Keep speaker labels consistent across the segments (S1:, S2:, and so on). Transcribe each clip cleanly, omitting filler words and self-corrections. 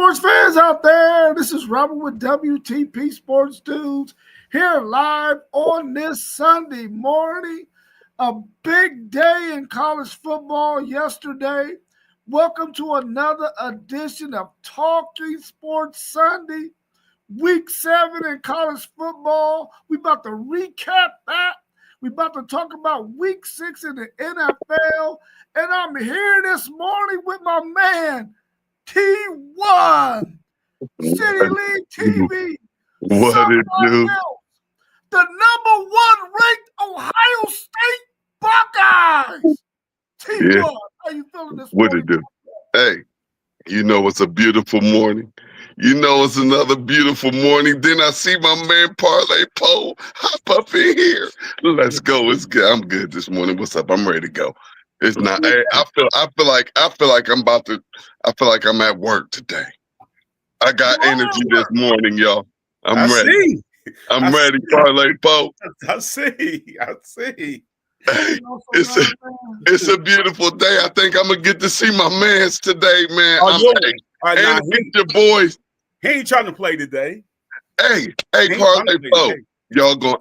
S1: sports fans out there, this is Robert with WTP Sports Dudes here live on this Sunday morning. A big day in college football yesterday. Welcome to another edition of Talking Sports Sunday, Week 7 in college football. We about to recap that. We about to talk about Week 6 in the NFL. And I'm here this morning with my man, T1, City League TV,
S2: What it do?
S1: the number one ranked Ohio State Buckeyes. T1,
S2: Yeah.
S1: how you feeling this
S2: What
S1: morning?
S2: it do? Hey, you know it's a beautiful morning. You know it's another beautiful morning. Then I see my man Parlay Poe hop up in here. Let's go. It's good. I'm good this morning. What's up? I'm ready to go. It's not. Hey, I feel like I'm about to. I feel like I'm at work today. I got energy this morning, y'all. I'm ready.
S3: See.
S2: I'm ready, Parlay Poe.
S3: I see.
S2: Hey, it's a beautiful day. I think I'm gonna get to see my mans today, man. And meet your boys.
S3: He ain't trying to play today.
S2: Hey, Parlay Poe. Y'all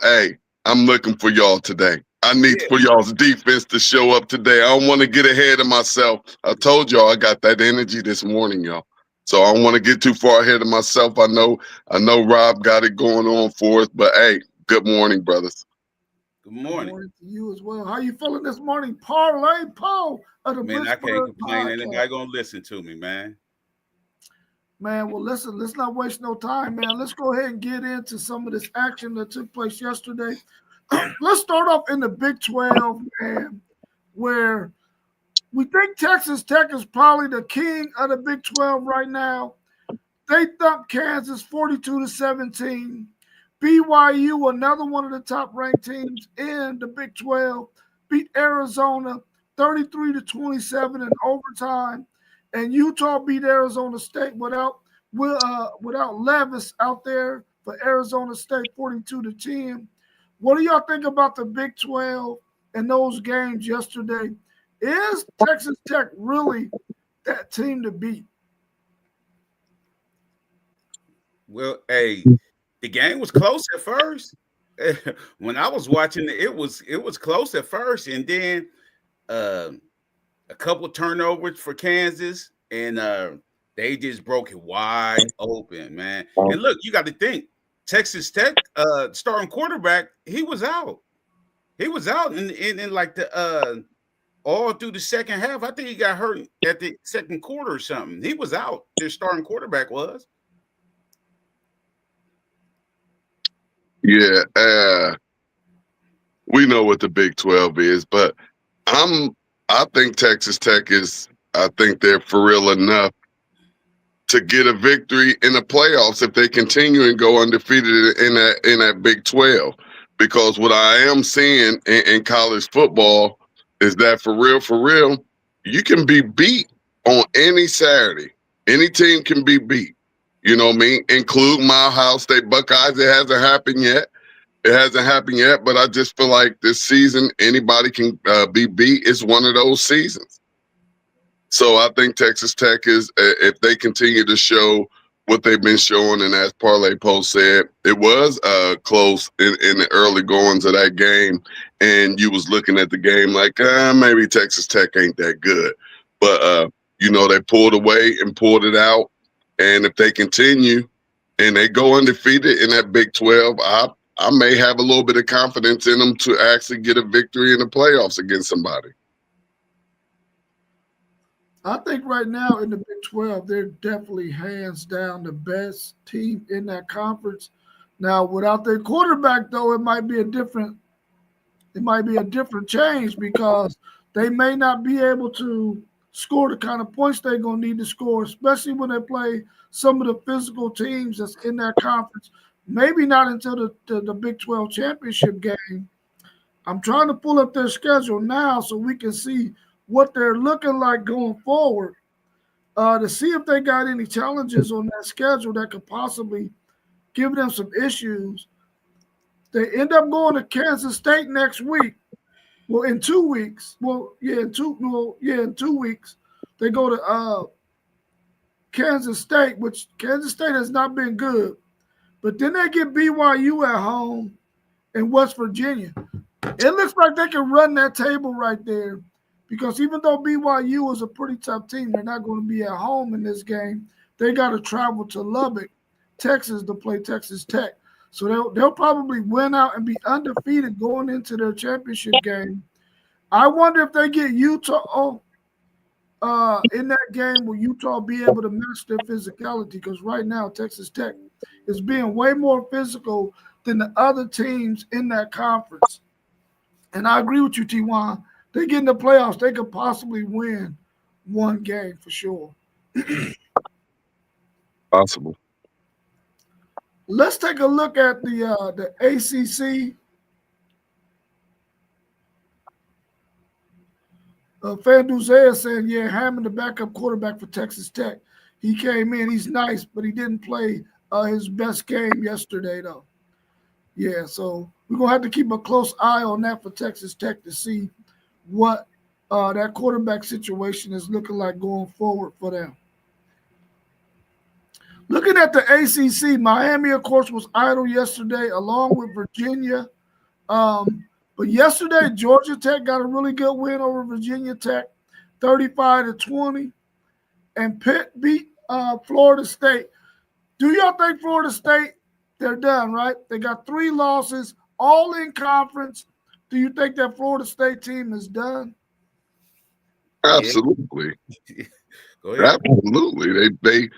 S2: I'm looking for y'all today. I need for y'all's defense to show up today. I don't want to get ahead of myself. I told y'all I got that energy this morning, y'all. So I don't want to get too far ahead of myself. I know Rob got it going on for us, but hey, good morning, brothers.
S3: Good morning.
S1: Good morning to you as well. How you feeling this morning, Parlay Poe of the
S3: Man, I can't complain.
S1: Podcast.
S3: Anybody gonna listen to me, man?
S1: Man, well, listen, let's not waste no time, man. Let's go ahead and get into some of this action that took place yesterday. Let's start off in the Big 12, man, where we think Texas Tech is probably the king of the Big 12 right now. They thumped Kansas 42-17. BYU, another one of the top-ranked teams in the Big 12, beat Arizona 33-27 in overtime. And Utah beat Arizona State without Levis out there for Arizona State 42-10. What do y'all think about the Big 12 and those games yesterday? Is Texas Tech really that team to beat?
S3: Well, hey, the game was close at first. When I was watching it, it was close at first, and then a couple turnovers for Kansas, and they just broke it wide open, man. And look, you got to think, Texas Tech starting quarterback, he was out. He was out in like the all through the second half. I think he got hurt at the second quarter or something. He was out. Their starting quarterback was.
S2: Yeah, we know what the Big 12 is, but I think Texas Tech is. I think they're for real enough to get a victory in the playoffs if they continue and go undefeated in that Big 12. Because what I am seeing in college football is that for real, you can be beat on any Saturday. Any team can be beat. You know what I mean? Include my Ohio State Buckeyes. It hasn't happened yet. But I just feel like this season, anybody can be beat. It's one of those seasons. So I think Texas Tech is, if they continue to show what they've been showing, and as Parlay Post said, it was close in the early goings of that game, and you was looking at the game like, maybe Texas Tech ain't that good. But, they pulled away and pulled it out, and if they continue and they go undefeated in that Big 12, I may have a little bit of confidence in them to actually get a victory in the playoffs against somebody.
S1: I think right now in the Big 12, they're definitely hands down the best team in that conference. Now, without their quarterback, though, it might be a different change because they may not be able to score the kind of points they're going to need to score, especially when they play some of the physical teams that's in that conference. Maybe not until the Big 12 championship game. I'm trying to pull up their schedule now so we can see what they're looking like going forward to see if they got any challenges on that schedule that could possibly give them some issues. They end up going to Kansas State next week. Well, in 2 weeks. In 2 weeks, they go to Kansas State, which Kansas State has not been good. But then they get BYU at home in West Virginia. It looks like they can run that table right there because even though BYU is a pretty tough team, they're not going to be at home in this game. They got to travel to Lubbock, Texas to play Texas Tech. So they'll probably win out and be undefeated going into their championship game. I wonder if they get Utah in that game, will Utah be able to match their physicality? Because right now, Texas Tech is being way more physical than the other teams in that conference. And I agree with you, T1. They get in the playoffs, they could possibly win one game for sure.
S2: Possible.
S1: Let's take a look at the ACC. Fanduze is saying, yeah, Hammond, the backup quarterback for Texas Tech. He came in, he's nice, but he didn't play his best game yesterday, though. Yeah, so we're going to have to keep a close eye on that for Texas Tech to see what that quarterback situation is looking like going forward for them. Looking at the ACC, Miami, of course, was idle yesterday along with Virginia. But yesterday, Georgia Tech got a really good win over Virginia Tech, 35-20. And Pitt beat Florida State. Do y'all think Florida State, they're done, right? They got 3 losses, all in conference. Do you think that Florida State team is done?
S2: Absolutely.
S3: Go ahead.
S2: Absolutely.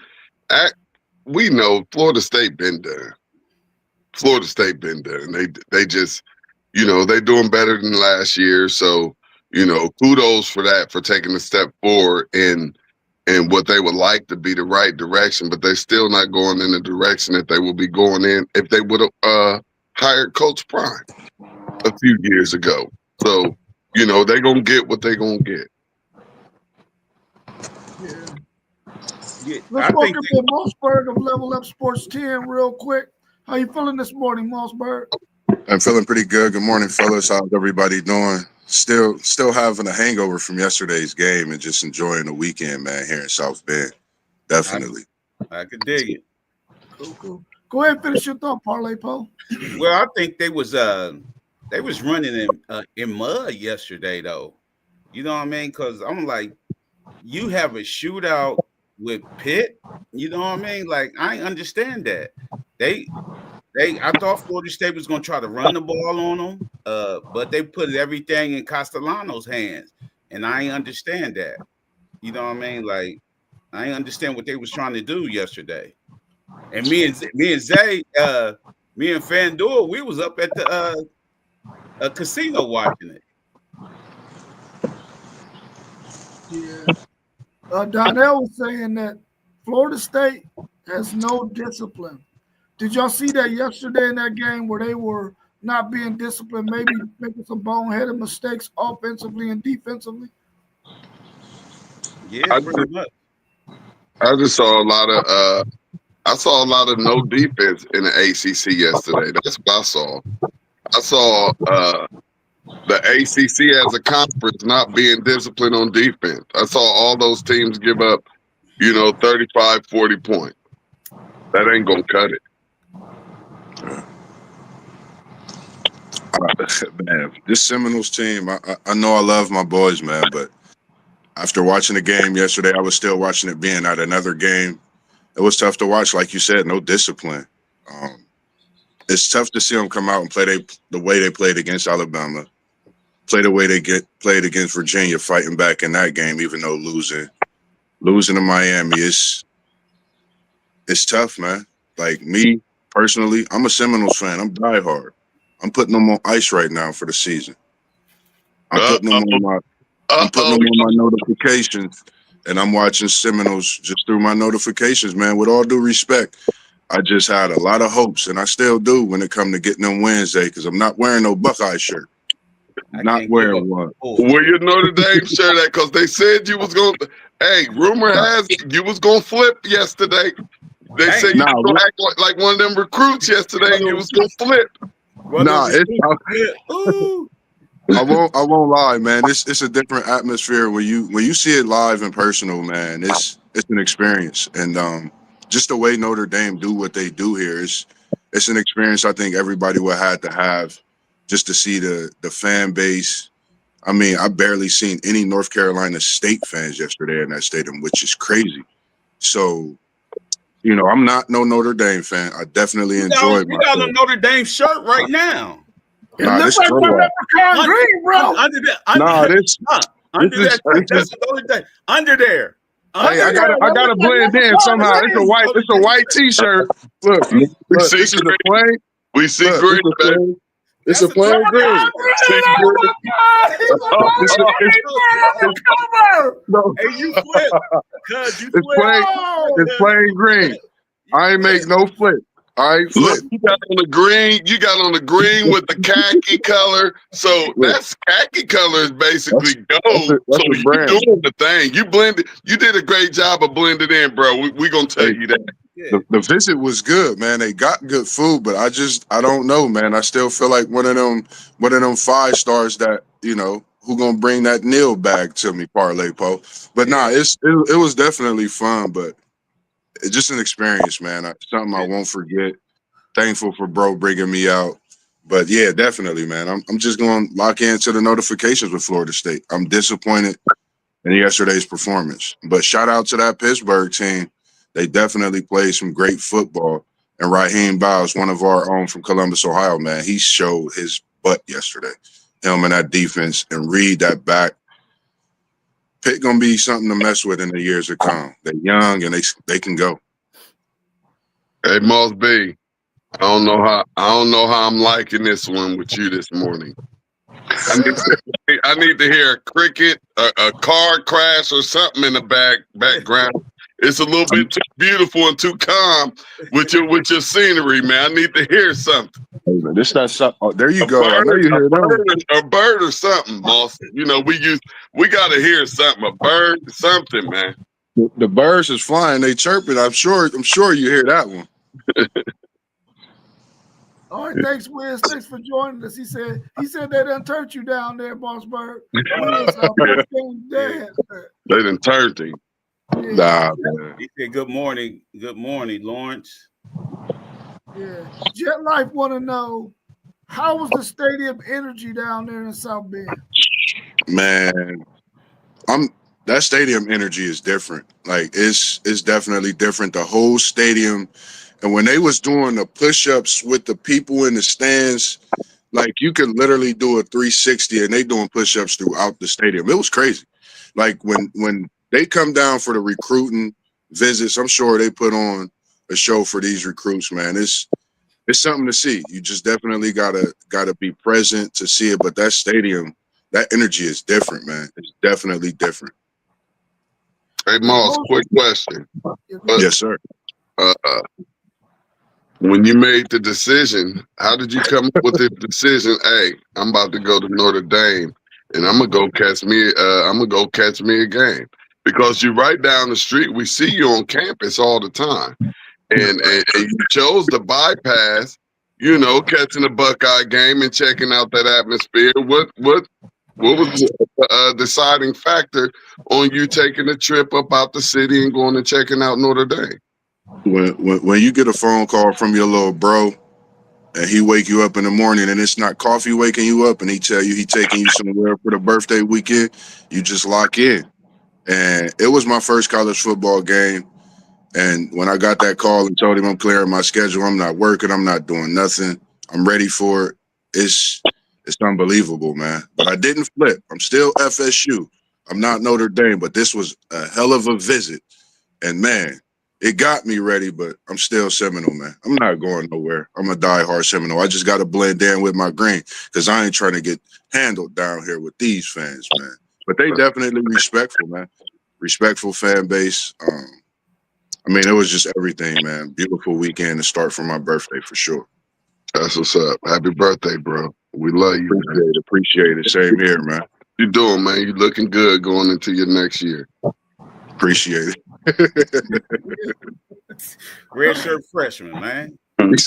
S2: We know Florida State been done. Florida State been done. They just, they're doing better than last year. So, kudos for that, for taking a step forward in what they would like to be the right direction, but they're still not going in the direction that they will be going in if they would have hired Coach Prime a few years ago. So, they're going to get what they're going to get.
S1: Yeah, let's welcome to Mossberg of Level Up Sports 10 real quick. How you feeling this morning, Mossberg?
S4: I'm feeling pretty good. Good morning, fellas. How's everybody doing? Still having a hangover from yesterday's game and just enjoying the weekend, man, here in South Bend. Definitely.
S3: I could dig it.
S1: Cool. Go ahead and finish your thought, Parlay Poe.
S3: Well, I think they was running in mud yesterday, though. You know what I mean? Because I'm like, you have a shootout with Pitt. You know what I mean? Like, I understand that. I thought Florida State was going to try to run the ball on them, but they put everything in Castellano's hands, and I understand that. You know what I mean? Like, I understand what they was trying to do yesterday. And me and Zay, me and FanDuel, we was up at the casino watching it.
S1: Yeah. Donnell was saying that Florida State has no discipline. Did y'all see that yesterday in that game where they were not being disciplined, maybe making some boneheaded mistakes offensively and defensively?
S3: Yeah, pretty much.
S2: I just saw a lot of no defense in the ACC yesterday. That's what I saw. I saw the ACC as a conference not being disciplined on defense. I saw all those teams give up, 35, 40 points. That ain't going to cut it.
S4: Man, this Seminoles team, I know I love my boys, man, but after watching the game yesterday, I was still watching it being at another game. It was tough to watch, like you said, no discipline. It's tough to see them come out and play the way they played against Alabama, play the way they played against Virginia, fighting back in that game, even though losing to Miami is tough, man. Like me personally, I'm a Seminoles fan. I'm diehard. I'm putting them on ice right now for the season. I'm putting them on my notifications, and I'm watching Seminoles just through my notifications, man. With all due respect, I just had a lot of hopes, and I still do when it comes to getting them Wednesday, because I'm not wearing no Buckeye shirt. Not wearing one.
S2: Where your Notre Dame shirt at? Because they said you was going to. Hey, rumor has it you was going to flip yesterday. They said you was going to act like one of them recruits yesterday, and you was going to flip.
S4: I won't lie, man. It's a different atmosphere when you see it live and personal, man. it's an experience, and just the way Notre Dame do what they do here is it's an experience. I think everybody would have to have just to see the fan base. I mean, I barely seen any North Carolina State fans yesterday in that stadium, which is crazy. So, you know, I'm not no Notre Dame fan. I definitely enjoyed
S3: You got a
S4: myself.
S3: Notre Dame shirt right now.
S1: It
S4: Nah,
S1: looks
S4: this
S1: like
S4: throw
S1: my
S4: up.
S1: leprechaun green, bro.
S3: Under that,
S4: Nah, this
S3: under
S4: this is-
S3: that,
S4: this
S3: that's Notre Dame. Under there.
S4: Hey, I
S3: Under
S4: gotta
S3: there.
S4: blend in somehow. It's a white T-shirt. Look,
S2: We
S4: look,
S2: see
S4: this is a
S2: green.
S4: plain.
S2: We see
S4: Look,
S2: green,
S4: it's a
S2: baby.
S4: plain. It's a
S3: That's a
S4: plain green.
S1: Oh my God! He's on the cover.
S4: No,
S3: Hey, you flip. Cuz you
S4: it's
S3: flip.
S4: plain. It's plain green. I ain't make no flip. I ain't
S2: Look,
S4: flip.
S2: you got on the green. You got on the green with the khaki color. So that's khaki color is basically gold.
S4: that's
S2: So
S4: a
S2: you
S4: brand.
S2: doing the thing. You blended. You did a great job of blending in, bro. We gonna tell you that.
S4: The visit was good, man. They got good food, but I don't know, man. I still feel like one of them 5 stars that, you know, who gonna bring that Neil bag to me, Parlay Po. But nah, it was definitely fun, but it's just an experience, man. Something I won't forget. Thankful for bro bringing me out. But yeah, definitely, man. I'm just gonna lock into the notifications with Florida State. I'm disappointed in yesterday's performance, but shout out to that Pittsburgh team. They definitely played some great football. And Raheem Biles, one of our own from Columbus, Ohio, man, he showed his butt yesterday. Him and that defense, and read that back. Pitt gonna be something to mess with in the years to come. They're young and they can go.
S2: Hey, Moss B. I don't know how I'm liking this one with you this morning. I need to hear a cricket, a car crash, or something in the background. It's a little bit too beautiful and too calm with your scenery, man. I need to hear something.
S4: This that something. Oh, there you go. I know you hear that.
S2: A bird or something, boss. You know, we got to hear something. A bird, something, man.
S4: The birds is flying. They chirping. I'm sure you hear that one.
S1: All right, thanks, Wiz. Thanks for joining us. He said they done turned you down there, Boss Bird.
S2: They done turned him.
S4: Nah, man.
S3: He said, "Good morning, Lawrence."
S1: Yeah, Jet Life want to know, how was the stadium energy down there in South Bend?
S4: Man, that stadium energy is different. Like it's definitely different. The whole stadium, and when they was doing the push-ups with the people in the stands, like you could literally do a 360 and they doing push-ups throughout the stadium. It was crazy. Like when they come down for the recruiting visits, I'm sure they put on a show for these recruits, man. It's something to see. You just definitely gotta be present to see it. But that stadium, that energy is different, man. It's definitely different.
S2: Hey, Moss, quick question.
S4: Yes, sir.
S2: When you made the decision, how did you come up with the decision? Hey, I'm about to go to Notre Dame, and I'm gonna go catch me a game, because you're right down the street. We see you on campus all the time, and you chose to bypass, you know, catching a Buckeye game and checking out that atmosphere. What was the deciding factor on you taking a trip up out the city and going and checking out Notre Dame?
S4: When you get a phone call from your little bro and he wake you up in the morning and it's not coffee waking you up and he tell you he taking you somewhere for the birthday weekend, you just lock in. And it was my first college football game. And when I got that call and told him I'm clearing my schedule, I'm not working, I'm not doing nothing, I'm ready for it. It's unbelievable, man. But I didn't flip. I'm still FSU. I'm not Notre Dame, but this was a hell of a visit. And man, it got me ready, but I'm still Seminole, man. I'm not going nowhere. I'm a diehard Seminole. I just got to blend in with my green because I ain't trying to get handled down here with these fans, man. But they definitely respectful, man. Respectful fan base. I mean, it was just everything, man. Beautiful weekend to start for my birthday for sure.
S2: That's what's up. Happy birthday, bro. We love you.
S4: Appreciate it. Same here, man.
S2: You doing, man? You looking good going into your next year.
S4: Appreciate it.
S3: Red shirt freshman, man.
S1: Donnell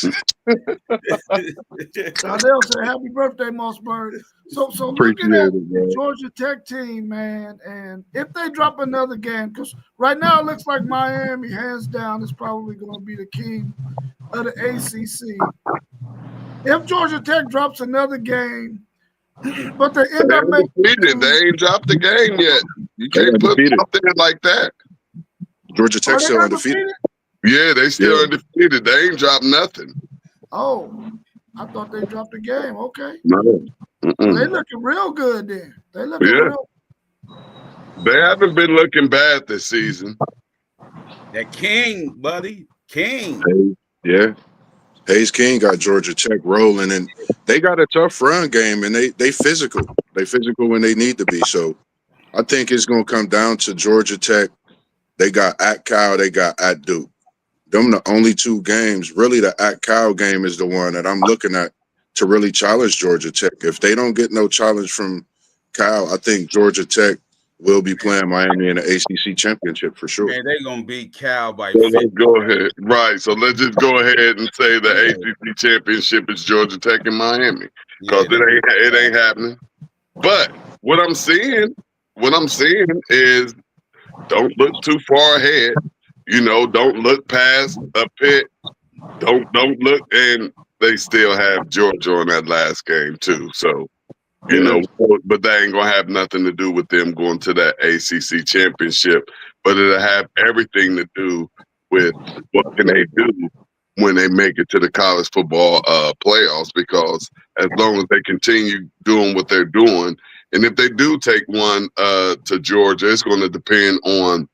S1: said, "Happy birthday, Mossberg." So looking
S4: Appreciate
S1: at
S4: it,
S1: the
S4: man.
S1: Georgia Tech team, man, and if they drop another game, because right now it looks like Miami, hands down, is probably going to be the king of the ACC. If Georgia Tech drops another game, but they end
S2: They
S1: up making
S2: undefeated. They ain't dropped the game yet. You
S4: They
S2: can't put
S4: undefeated.
S2: them out there like that.
S4: Georgia
S1: Are
S4: Tech
S1: they
S4: still undefeated.
S2: Yeah, they still
S4: Yeah.
S2: undefeated. They ain't dropped nothing.
S1: Oh, I thought they dropped the game. Okay.
S2: No.
S1: Well,
S2: Mm-mm.
S1: they looking real good then. They looking
S2: Yeah.
S1: real.
S2: They haven't been looking bad this season.
S3: That King, buddy. King.
S4: Yeah. Hayes King got Georgia Tech rolling, and they got a tough run game, and they physical. They physical when they need to be. So I think it's going to come down to Georgia Tech. They got at Cal, they got at Duke. Them the only two games. Really, the at Cal game is the one that I'm looking at to really challenge Georgia Tech. If they don't get no challenge from Cal, I think Georgia Tech will be playing Miami in the ACC championship for sure.
S3: Man, they're gonna beat Cal by
S2: So
S3: 50.
S2: let's go ahead. Right. So let's just go ahead and say the ACC championship is Georgia Tech and Miami. Because it ain't happening. But what I'm seeing is don't look too far ahead. Don't look past a Pitt. Don't look, and they still have Georgia on that last game too. So, but that ain't gonna have nothing to do with them going to that ACC championship. But it'll have everything to do with what can they do when they make it to the college football playoffs. Because as long as they continue doing what they're doing, and if they do take one to Georgia, it's going to depend on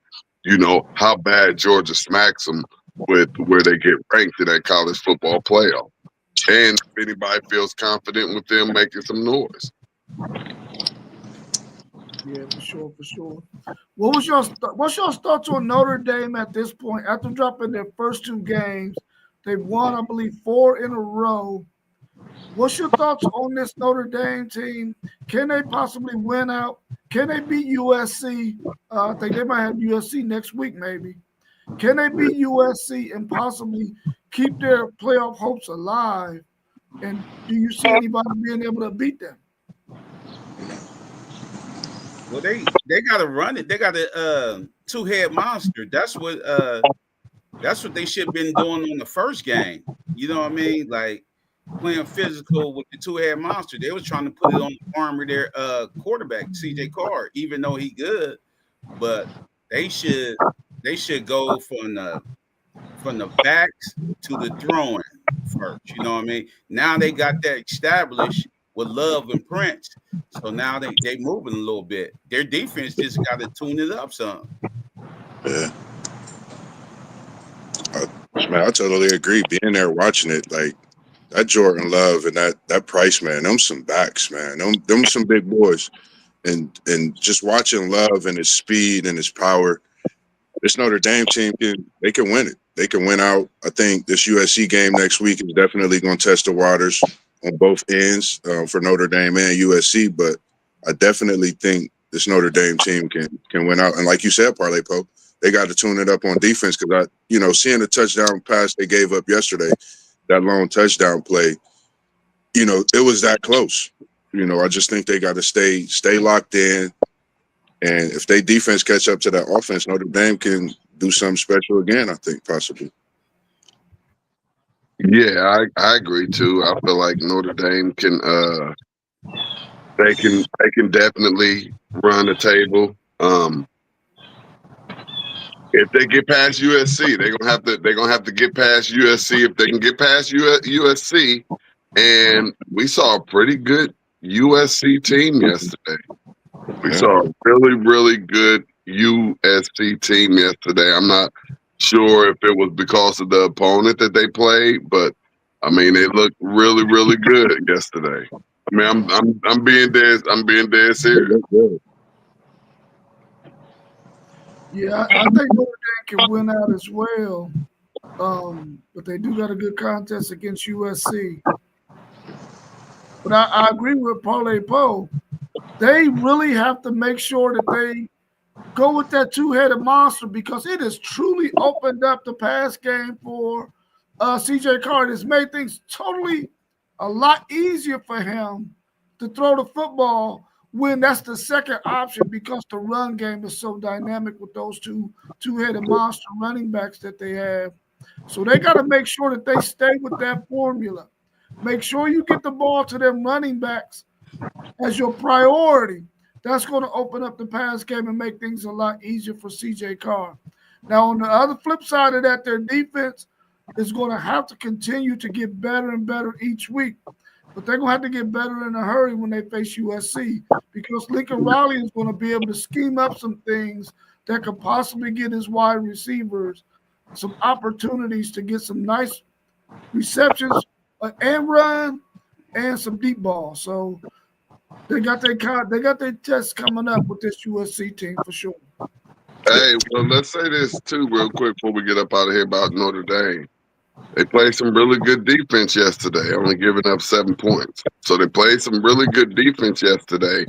S2: how bad Georgia smacks them with where they get ranked in that college football playoff, and if anybody feels confident with them making some noise.
S1: Yeah, for sure. What's your thoughts on Notre Dame at this point? After dropping their first two games, they've won, I believe, 4 in a row. What's your thoughts on this Notre Dame team? Can they possibly win out? Can they beat USC? I think they might have USC next week, maybe. Can they beat USC and possibly keep their playoff hopes alive? And do you see anybody being able to beat them?
S3: Well, they got to run it. They got a two-head monster. That's what they should have been doing on the first game. You know what I mean? Like playing physical with the two-head monster. They was trying to put it on the arm of their quarterback, CJ Carr, even though he good. But they should go from the backs to the throwing first. You know what I mean? Now they got that established with Love and Prince. So now they moving a little bit. Their defense just got to tune it up some.
S4: Yeah. Man, I totally agree. Being there watching it, like that Jordan Love and that Price, man, them some backs, man. Them some big boys. And just watching Love and his speed and his power, this Notre Dame team they can win it. They can win out. I think this USC game next week is definitely going to test the waters on both ends for Notre Dame and USC. But I definitely think this Notre Dame team can win out. And like you said, Parlay Pope, they got to tune it up on defense because seeing the touchdown pass they gave up yesterday, that long touchdown play, it was that close. I just think they got to stay locked in. And if they defense catch up to that offense, Notre Dame can do something special again, I think, possibly.
S2: Yeah, I agree too. I feel like Notre Dame can they can definitely run the table. If they get past USC, they're gonna have to get past USC. If they can get past USC, and we saw a pretty good USC team yesterday. We saw a really, really good USC team yesterday. I'm not sure if it was because of the opponent that they played, but I mean, they looked really, really good yesterday. I mean, I'm being dead serious.
S1: Yeah, I think Notre Dame can win out as well, but they do got a good contest against USC. But I agree with Parlay Poe. They really have to make sure that they go with that two-headed monster because it has truly opened up the pass game for CJ Carr. It's made things totally a lot easier for him to throw the football when that's the second option because the run game is so dynamic with those two-headed monster running backs that they have. So they got to make sure that they stay with that formula. Make sure you get the ball to them running backs as your priority. That's going to open up the pass game and make things a lot easier for CJ Carr. Now, on the other flip side of that, their defense is going to have to continue to get better and better each week. But they're going to have to get better in a hurry when they face USC because Lincoln Riley is going to be able to scheme up some things that could possibly get his wide receivers some opportunities to get some nice receptions and run and some deep balls. So they got their tests coming up with this USC team for sure.
S2: Hey, well, let's say this too real quick before we get up out of here about Notre Dame. They played some really good defense yesterday, only giving up 7 points. So they played some really good defense yesterday.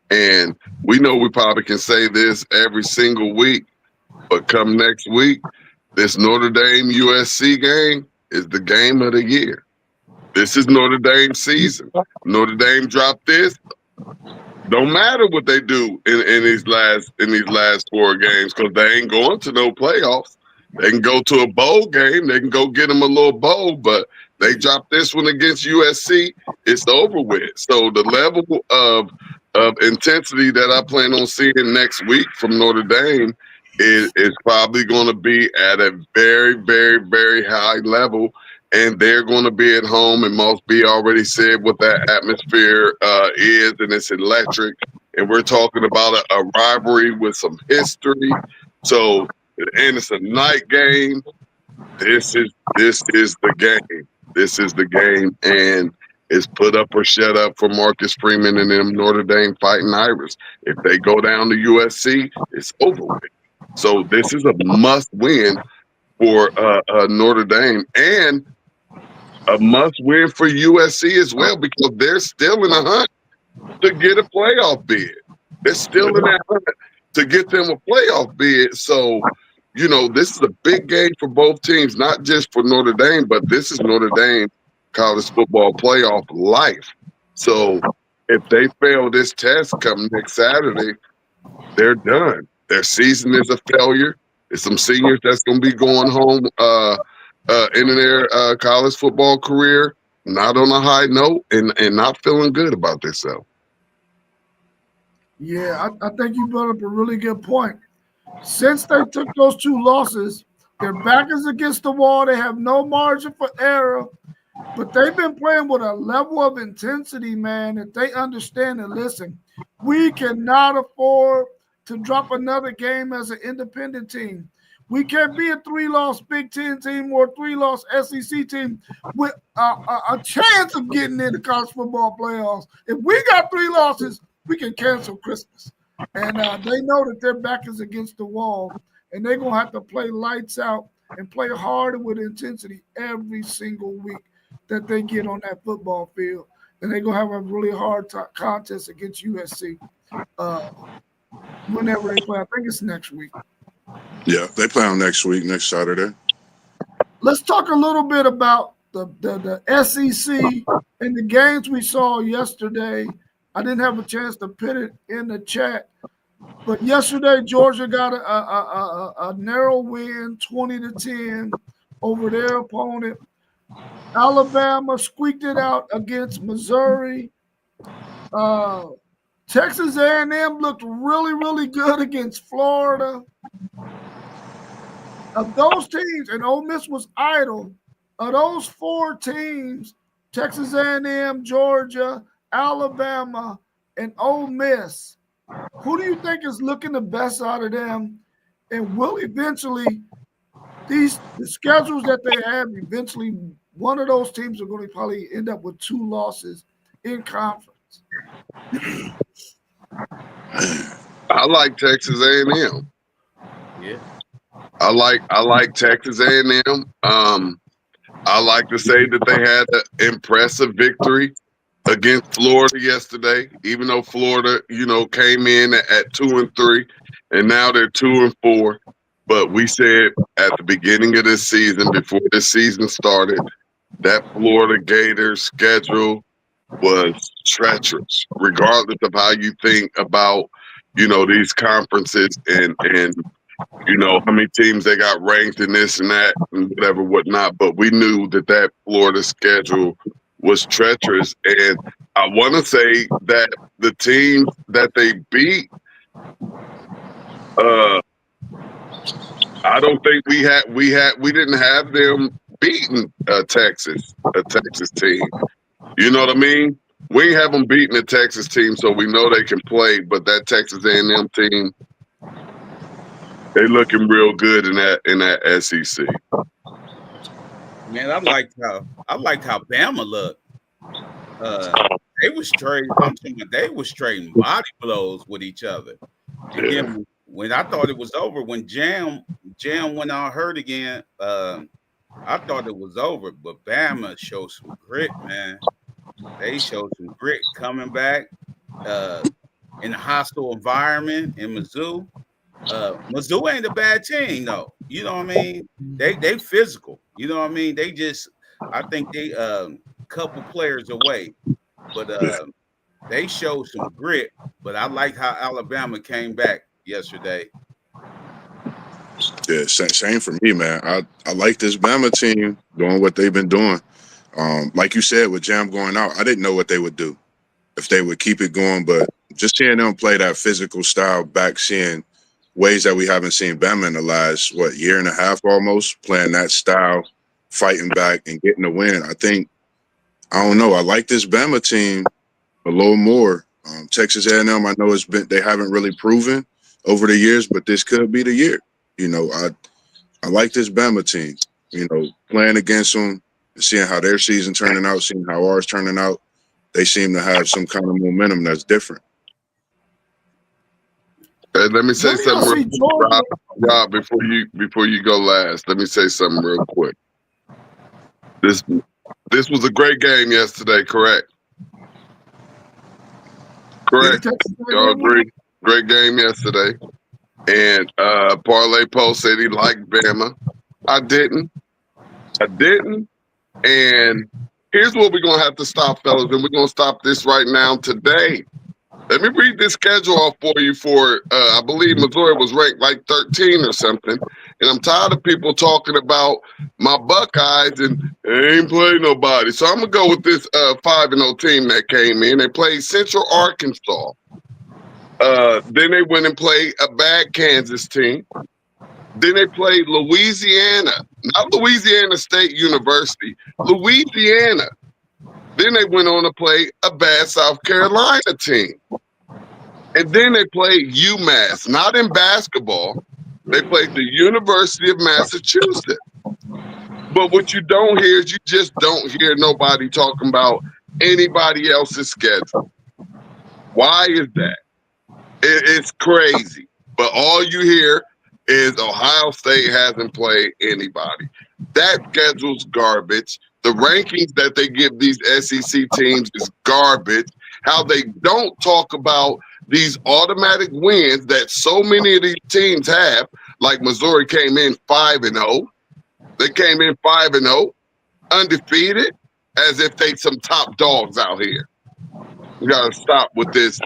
S2: And we know we probably can say this every single week, but come next week, this Notre Dame USC game is the game of the year. This is Notre Dame season. Notre Dame dropped this. Don't matter what they do in these last 4 games because they ain't going to no playoffs. They can go to a bowl game. They can go get them a little bowl, but they dropped this one against USC. It's over with. So the level of intensity that I plan on seeing next week from Notre Dame is probably going to be at a very, very, very high level. And they're going to be at home, and Moss B already said what that atmosphere is, and it's electric. And we're talking about a rivalry with some history. So, and it's a night game. This is the game. This is the game, and it's put up or shut up for Marcus Freeman and them Notre Dame Fighting Irish. If they go down to USC, it's over with. So this is a must-win for Notre Dame, and a must-win for USC as well because they're still in a hunt to get a playoff bid. They're still in that hunt to get them a playoff bid. So, you know, this is a big game for both teams, not just for Notre Dame, but this is Notre Dame college football playoff life. So if they fail this test come next Saturday, they're done. Their season is a failure. There's some seniors that's going to be going home in their college football career, not on a high note and not feeling good about themselves.
S1: Yeah, I think you brought up a really good point. Since they took those 2 losses, their back is against the wall. They have no margin for error, but they've been playing with a level of intensity, man, that they understand and listen. We cannot afford to drop another game as an independent team. We can't be a 3-loss Big Ten team or a 3-loss SEC team with a chance of getting into college football playoffs. If we got 3 losses, we can cancel Christmas. And they know that their back is against the wall, and they're going to have to play lights out and play hard and with intensity every single week that they get on that football field. And they're going to have a really hard contest against USC whenever they play. I think it's next week.
S4: Yeah, they play on next week, next Saturday.
S1: Let's talk a little bit about the SEC and the games we saw yesterday. I didn't have a chance to put it in the chat, but yesterday Georgia got a narrow win, 20-10 over their opponent. Alabama squeaked it out against Missouri. Texas A&M looked really, really good against Florida. Of those teams, and Ole Miss was idle, of those 4 teams, Texas A&M, Georgia, Alabama, and Ole Miss, who do you think is looking the best out of them? And will eventually, the schedules that they have, eventually one of those teams are going to probably end up with 2 losses in conference.
S2: I like Texas A&M.
S3: Yeah.
S2: I like Texas A&M. I like to say that they had an impressive victory against Florida yesterday, even though Florida, came in at 2-3, and now they're 2-4. But we said at the beginning of this season, before this season started, that Florida Gators schedule was treacherous, regardless of how you think about, these conferences and how many teams they got ranked in this and that and whatever, whatnot. But we knew that Florida schedule was treacherous. And I want to say that the teams that they beat, I don't think we didn't have them beating a Texas team. You know what I mean? We ain't have them beating a Texas team, so we know they can play. But that Texas A&M team, they looking real good in that SEC.
S3: Man, I liked how Bama looked. They was trading body blows with each other. And then when I thought it was over, when Jam went out hurt again, I thought it was over. But Bama showed some grit, man. They showed some grit coming back in a hostile environment in Mizzou. Mizzou ain't a bad team, though. You know what I mean? They physical. You know what I mean? I think they couple players away, but they showed some grit. But I like how Alabama came back yesterday.
S4: Yeah, same for me, man. I like this Bama team doing what they've been doing. Like you said, with Jam going out, I didn't know what they would do, if they would keep it going. But just seeing them play that physical style back, seeing ways that we haven't seen Bama in the last, year and a half almost, playing that style, fighting back and getting the win. I don't know. I like this Bama team a little more. Texas A&M, I know they haven't really proven over the years, but this could be the year. I like this Bama team. Playing against them and seeing how their season turning out, seeing how ours turning out, they seem to have some kind of momentum that's different.
S2: Hey, let me say something real quick, Rob, before you go last. Let me say something real quick. This was a great game yesterday, correct? Correct. Y'all agree? Great game yesterday. And Parlay Post said he liked Bama. I didn't. And here's what we're going to have to stop, fellas, and we're going to stop this right now today. Let me read this schedule off for you I believe Missouri was ranked like 13 or something. And I'm tired of people talking about my Buckeyes and they ain't played nobody. So I'm going to go with this 5-0 team that came in. They played Central Arkansas. Then they went and played a bad Kansas team. Then they played Louisiana, not Louisiana State University, Louisiana. Then they went on to play a bad South Carolina team. And then they played UMass, not in basketball. They played the University of Massachusetts. But what you don't hear is you just don't hear nobody talking about anybody else's schedule. Why is that? It's crazy. But all you hear is Ohio State hasn't played anybody. That schedule's garbage. The rankings that they give these SEC teams is garbage. How they don't talk about these automatic wins that so many of these teams have, like Missouri came in 5-0. They came in 5-0, undefeated, as if they some top dogs out here. We gotta stop with this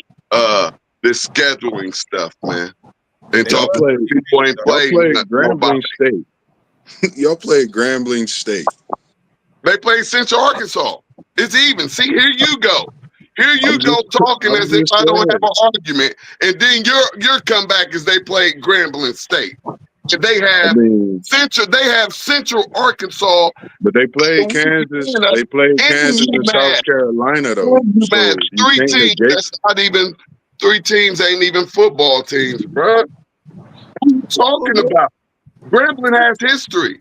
S2: scheduling stuff, man. And talk to people ain't played
S4: Grambling State. Y'all played Grambling State.
S2: They played Central Arkansas. It's even. See, here you go. Here you go talking as if I don't have an argument. And then your comeback is they played Grambling State. And they have Central Arkansas.
S4: But they played Kansas. They played Kansas and South Carolina, though.
S2: So three teams. That's not even 3 teams. Ain't even football teams, bro. What are you talking about? Grambling has history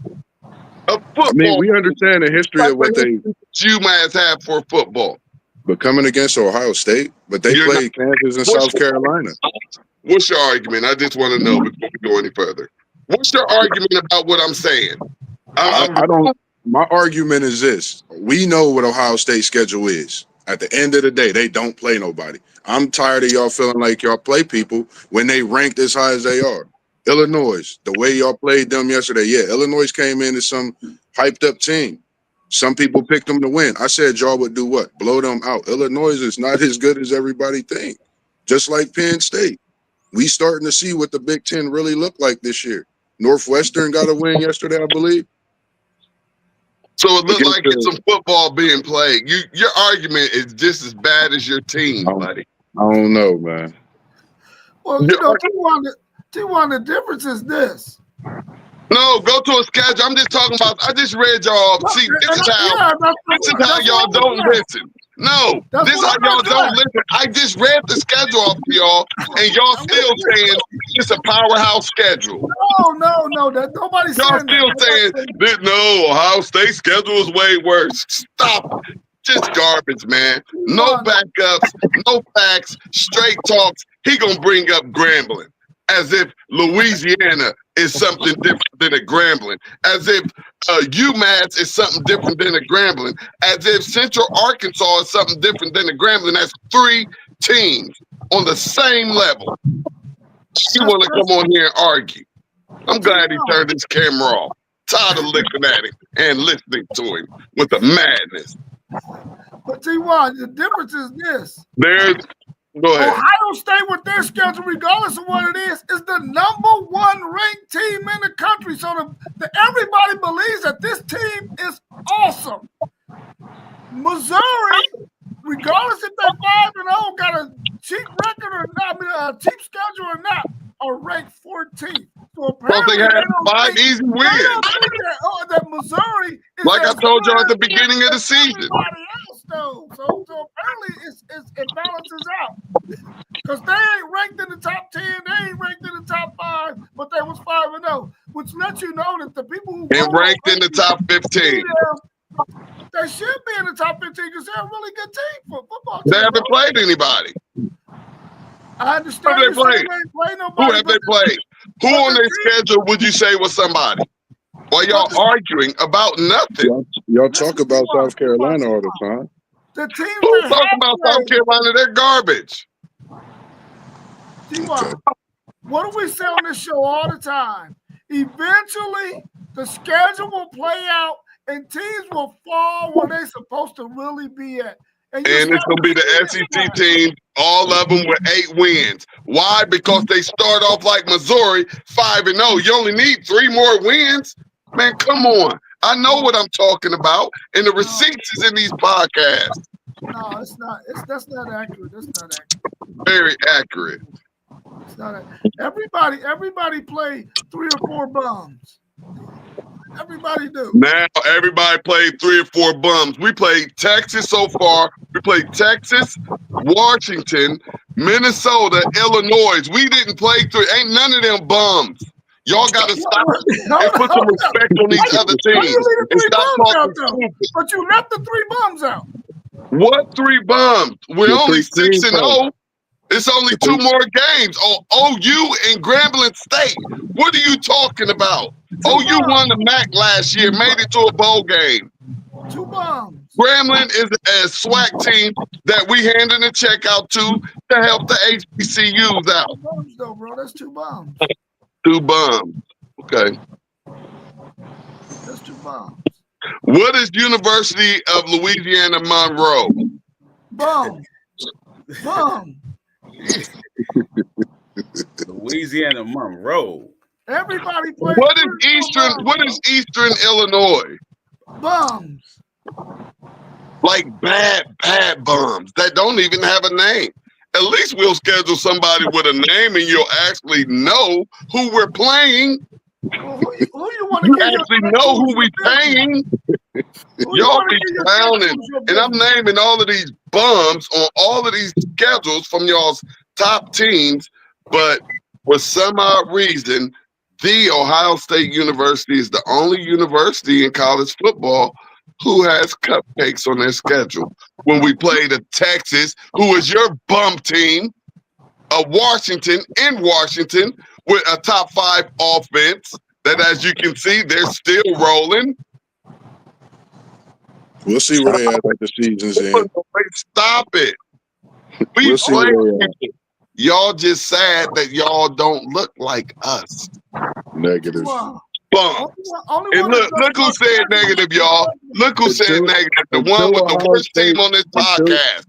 S2: of football.
S4: I mean, we understand the history of what
S2: UMass have for football.
S4: But coming against Ohio State, but they played Kansas and South Carolina.
S2: What's your argument? I just want to know before we go any further. What's your argument about what I'm saying?
S4: I don't. My argument is this: we know what Ohio State's schedule is. At the end of the day, they don't play nobody. I'm tired of y'all feeling like y'all play people when they ranked as high as they are. Illinois, the way y'all played them yesterday, yeah, Illinois came in as some hyped up team. Some people picked them to win. I said y'all would do what? Blow them out. Illinois is not as good as everybody think. Just like Penn State. We starting to see what the Big Ten really look like this year. Northwestern got a win yesterday, I believe.
S2: So it looked like it's some football being played. Your argument is just as bad as your team, buddy.
S4: I don't know, man.
S1: Well, you know, T1, the difference is this.
S2: No, go to a schedule. I'm just talking about. I just read y'all. See, this is how y'all don't listen. No, this is how y'all don't listen. I just read the schedule off to y'all, and y'all still saying it's a powerhouse schedule.
S1: No. Nobody's
S2: y'all
S1: saying
S2: still saying that. No, Ohio State schedule is way worse. Stop. Just garbage, man. No backups, no facts, straight talks. He gonna bring up Grambling as if Louisiana is something different than a Grambling, as if UMass is something different than a Grambling, as if Central Arkansas is something different than a Grambling. That's 3 teams on the same level. You want to come on here and argue. I'm glad he turned his camera off. Tired of looking at him and listening to him with the madness.
S1: But T1, the difference is this.
S2: Go ahead.
S1: Ohio State, with their schedule, regardless of what it is the #1 ranked team in the country. So everybody believes that this team is awesome. Missouri, regardless if they're 5-0, got a cheap record or not, a cheap schedule or not, are ranked 14th. So apparently
S2: they had 5 easy wins.
S1: That Missouri is,
S2: like I told you at the beginning of the season.
S1: So apparently it balances out. Because they ain't ranked in the top 10, they ain't ranked in the top 5, but they was 5-0, which lets you know that the people who
S2: ranked in the top 15.
S1: They should be in the top 15 because they're a really good team for football.
S2: They haven't played anybody.
S1: I understand.
S2: Who have they played? Who have they played? Who on their schedule would you say was somebody? While y'all arguing about nothing.
S4: Y'all talk about South Carolina all the time.
S1: The team
S2: who talk about South Carolina? They're garbage.
S1: What do we say on this show all the time? Eventually, the schedule will play out and teams will fall where they're supposed to really be at. And
S2: it's going to be the SEC team, all of them with 8 wins. Why? Because they start off like Missouri, 5-0. You only need 3 more wins? Man, come on. I know what I'm talking about. And the receipts is in these podcasts.
S1: No, it's not. That's not accurate. That's not accurate.
S2: Very accurate.
S1: It's not. Everybody play 3 or 4 bums. Everybody do.
S2: Now everybody played 3 or 4 bums. We played Texas so far. We played Texas, Washington, Minnesota, Illinois. We didn't play 3. Ain't none of them bums. Y'all got to stop and put some respect on these other teams. And stop talking stupid.
S1: But you left the 3 bums out.
S2: What 3 bums? We're only 6-0. It's only 2 more games. OU and Grambling State. What are you talking about? OU won the MAC last year, made it to a bowl game.
S1: 2 bums.
S2: Grambling is a SWAC team that we handing a check out to help the HBCUs out.
S1: 2 bums though, bro. That's 2 bums.
S2: 2 bums. Okay.
S1: That's 2 bums.
S2: What is University of Louisiana Monroe?
S1: Bum. Bum.
S3: Louisiana Monroe.
S1: Everybody plays.
S2: What is Eastern Illinois?
S1: Bums.
S2: Like bad bums that don't even have a name. At least we'll schedule somebody with a name and you'll actually know who we're playing.
S1: Well, who you want to
S2: You actually know who we paying. Y'all be clowning. And I'm naming all of these bums on all of these schedules from y'all's top teams. But for some odd reason, the Ohio State University is the only university in college football who has cupcakes on their schedule. When we played a Texas, who is your bum team, a Washington in Washington with a top 5 offense that, as you can see, they're still rolling.
S4: We'll see where they at the season's end.
S2: Stop it.
S4: We'll see where they at.
S2: Y'all just sad that y'all don't look like us.
S4: Negative.
S1: Wow.
S2: Bum.
S1: Only
S2: And
S1: one
S2: look
S1: that
S2: who
S1: does
S2: said
S1: my
S2: negative, y'all. Look who said
S4: Until-
S2: negative. The
S4: until
S2: one with the
S4: Ohio
S2: worst
S4: State-
S2: team on this
S4: until-
S2: podcast.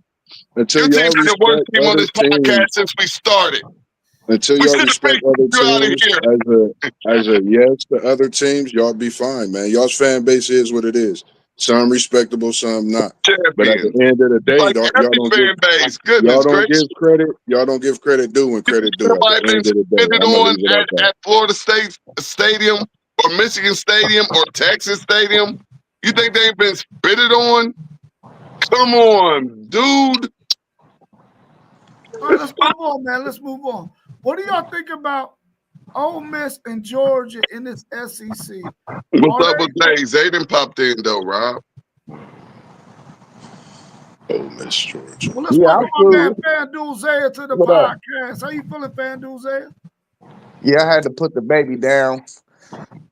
S4: Until
S2: Your
S4: y'all
S2: team's been the worst
S4: respect
S2: team on
S4: other
S2: this podcast
S4: teams,
S2: since we started.
S4: until
S2: We
S4: y'all
S2: should have
S4: respect
S2: been
S4: other
S2: you out of
S4: teams
S2: here.
S4: as a yes to other teams, y'all be fine, man. Y'all's fan base is what it is. Some respectable, some not. But at the
S2: Champions.
S4: end of the day,
S2: Like
S4: y'all
S2: every
S4: don't
S2: fan
S4: give
S2: base. Goodness gracious.
S4: credit. Y'all don't give credit due when credit due. At
S2: Somebody
S4: the
S2: been
S4: end of the day,
S2: spitted
S4: I'm gonna
S2: on
S4: leave it at that.
S2: at Florida State Stadium or Michigan Stadium or Texas Stadium? You think they ain't been spitted on? Come on, dude.
S1: All right, let's move on, man. Let's move on. What do y'all think about Ole Miss and Georgia in this SEC?
S2: What's up with Zay? Zay done popped in though, Rob.
S4: Oh, Miss Georgia.
S1: Well, let's
S5: Yeah,
S1: welcome
S5: I'm
S1: my man
S5: cool.
S1: FanDuel Zaya to the
S5: What up?
S1: podcast. How you feeling, FanDuel Zaya?
S5: Yeah, I had to put the baby down.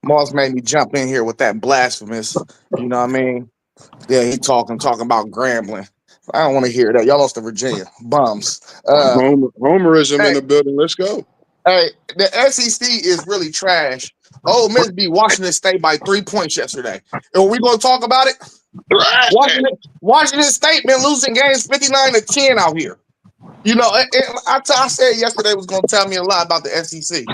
S5: Moss made me jump in here with that blasphemous. You know what I mean? Yeah, he talking about Grambling. I don't want to hear that. Y'all lost to Virginia. Bums.
S4: Homerism in
S5: Hey.
S4: the building. Let's go.
S5: Hey, the SEC is really trash. Ole Miss beat Washington State by 3 points yesterday. And are we going to talk about it? Washington State been losing games 59-10 out here. You know, I said yesterday was going to tell me a lot about the SEC.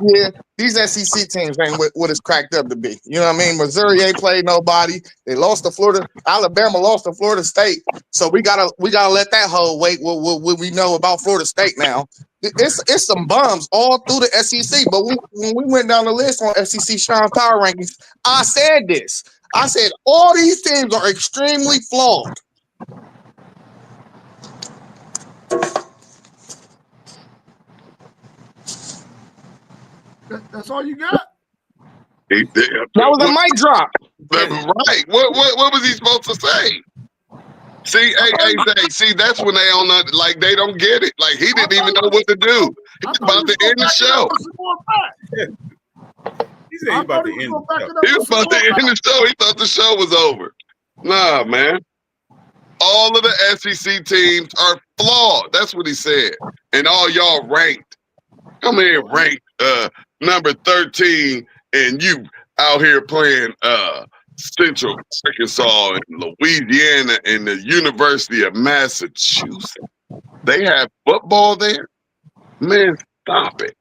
S5: Yeah, these SEC teams ain't what it's cracked up to be. You know what I mean? Missouri ain't played nobody. They lost to Florida. Alabama lost to Florida State. So we gotta let that whole wait what we know about Florida State now. It's some bums all through the SEC. But when we went down the list on SEC Sean's Power Rankings, I said this. I said all these teams are extremely flawed.
S1: That's all you got?
S2: He did.
S5: That was a mic drop.
S2: Right. What was he supposed to say? See, see, that's when they don't like they don't get it. Like he didn't even know what to do. He's about to end the show.
S3: He said he's about to end the show.
S2: He was about to end the show. He thought the show was over. Nah, man. All of the SEC teams are flawed. That's what he said. And all y'all ranked. Come here, ranked number 13, and you out here playing Central Arkansas and Louisiana and the University of Massachusetts. They have football there? Man, stop it.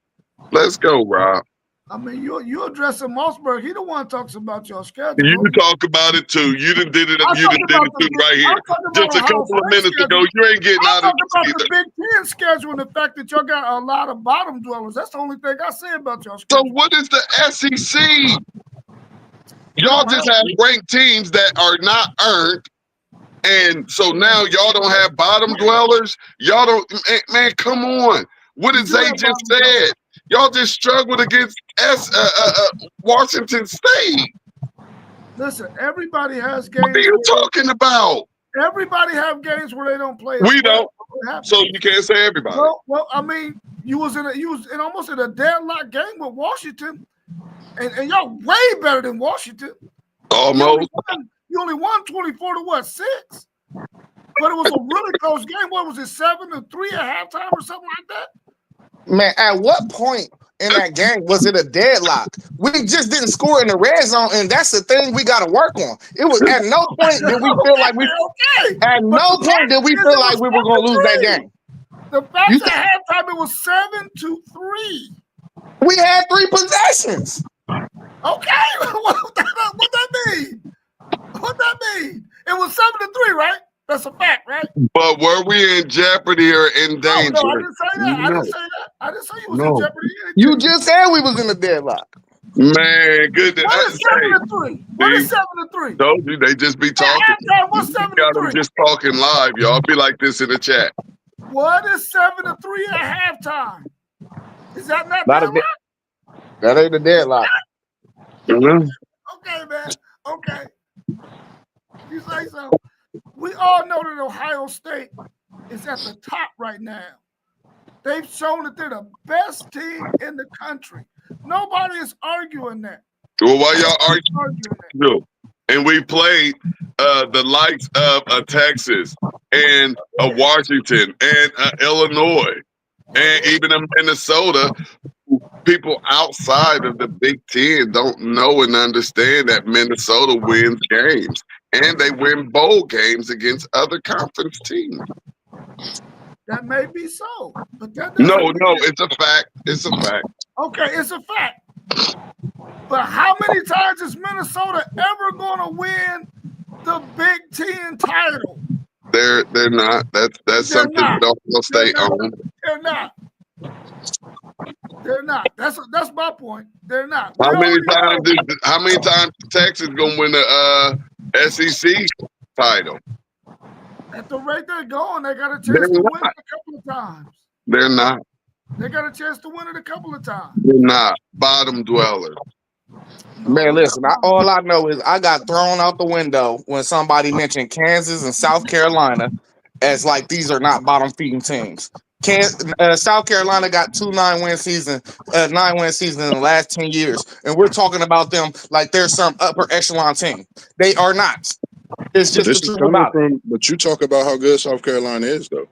S2: Let's go, Rob.
S1: I mean, you addressing Mossberg. He the one talks about your schedule.
S2: You talk about it too. You done did it. You done did it too right here. Just a couple of minutes ago, you ain't getting out of
S1: this
S2: either.
S1: The Big Ten schedule and the fact that y'all got a lot of bottom dwellers. That's the only thing I say about y'all
S2: So
S1: schedule.
S2: what is the SEC? Y'all just have ranked teams that are not earned. And so now y'all don't have bottom dwellers. Y'all don't, man, come on. What did Zay just said? Y'all just struggled against Washington State.
S1: Listen, everybody has games.
S2: What are you talking about?
S1: Everybody have games where they don't play.
S2: We don't. So you can't say everybody.
S1: Well, I mean, you was in almost in a deadlock game with Washington, and y'all way better than Washington.
S2: Almost.
S1: You only won 24-6. But it was a really close game. What was it, 7-3 at halftime or something like that?
S5: Man, at what point in that game was it a deadlock? We just didn't score in the red zone, and that's the thing we got to work on. It was at no point did we feel like we at no point did we feel like we were going to lose that game.
S1: The fact at halftime it was 7-3.
S5: We had 3 possessions.
S1: Okay, what that mean? What that mean? It was 7-3, right? That's a fact, right?
S2: But were we in jeopardy or in danger?
S1: No, I didn't say that. I didn't say you was in jeopardy.
S5: You just said we was in a deadlock.
S2: Man, goodness.
S1: What is 7-3? What is 7-3?
S2: Told you they just be talking.
S1: What's 7-3?
S2: Just talking live, y'all. Be like this in the chat.
S1: What is 7-3 at halftime? Is that not deadlock?
S5: That ain't a deadlock.
S1: Okay, man. Okay. You say so. We all know that Ohio State is at the top right now. They've shown that they're the best team in the country. Nobody is arguing that.
S2: Well, why y'all arguing? And we played the likes of Texas and Washington and Illinois. And even in Minnesota, people outside of the Big Ten don't know and understand that Minnesota wins games. And they win bowl games against other conference teams.
S1: That may be so, but that
S2: No,
S1: doesn't mean
S2: it's a fact. It's a fact.
S1: okay, it's a fact. But how many times is Minnesota ever going to win the Big Ten title?
S2: They're not. That's something that Ohio State owns.
S1: They're not. They're not. That's my point. They're not.
S2: How many times is Texas gonna win the SEC title?
S1: At the rate they're going, they got a chance to win it a couple of times.
S2: They're not.
S1: They got a chance to win it a couple of times.
S2: They're not. Bottom dwellers.
S5: Man, listen, all I know is I got thrown out the window when somebody mentioned Kansas and South Carolina as like these are not bottom feeding teams. South Carolina got 2 9-win seasons in the last 10 years, and we're talking about them like they're some upper echelon team. They are not. It's just the truth about it.
S4: But you talk about how good South Carolina is, though.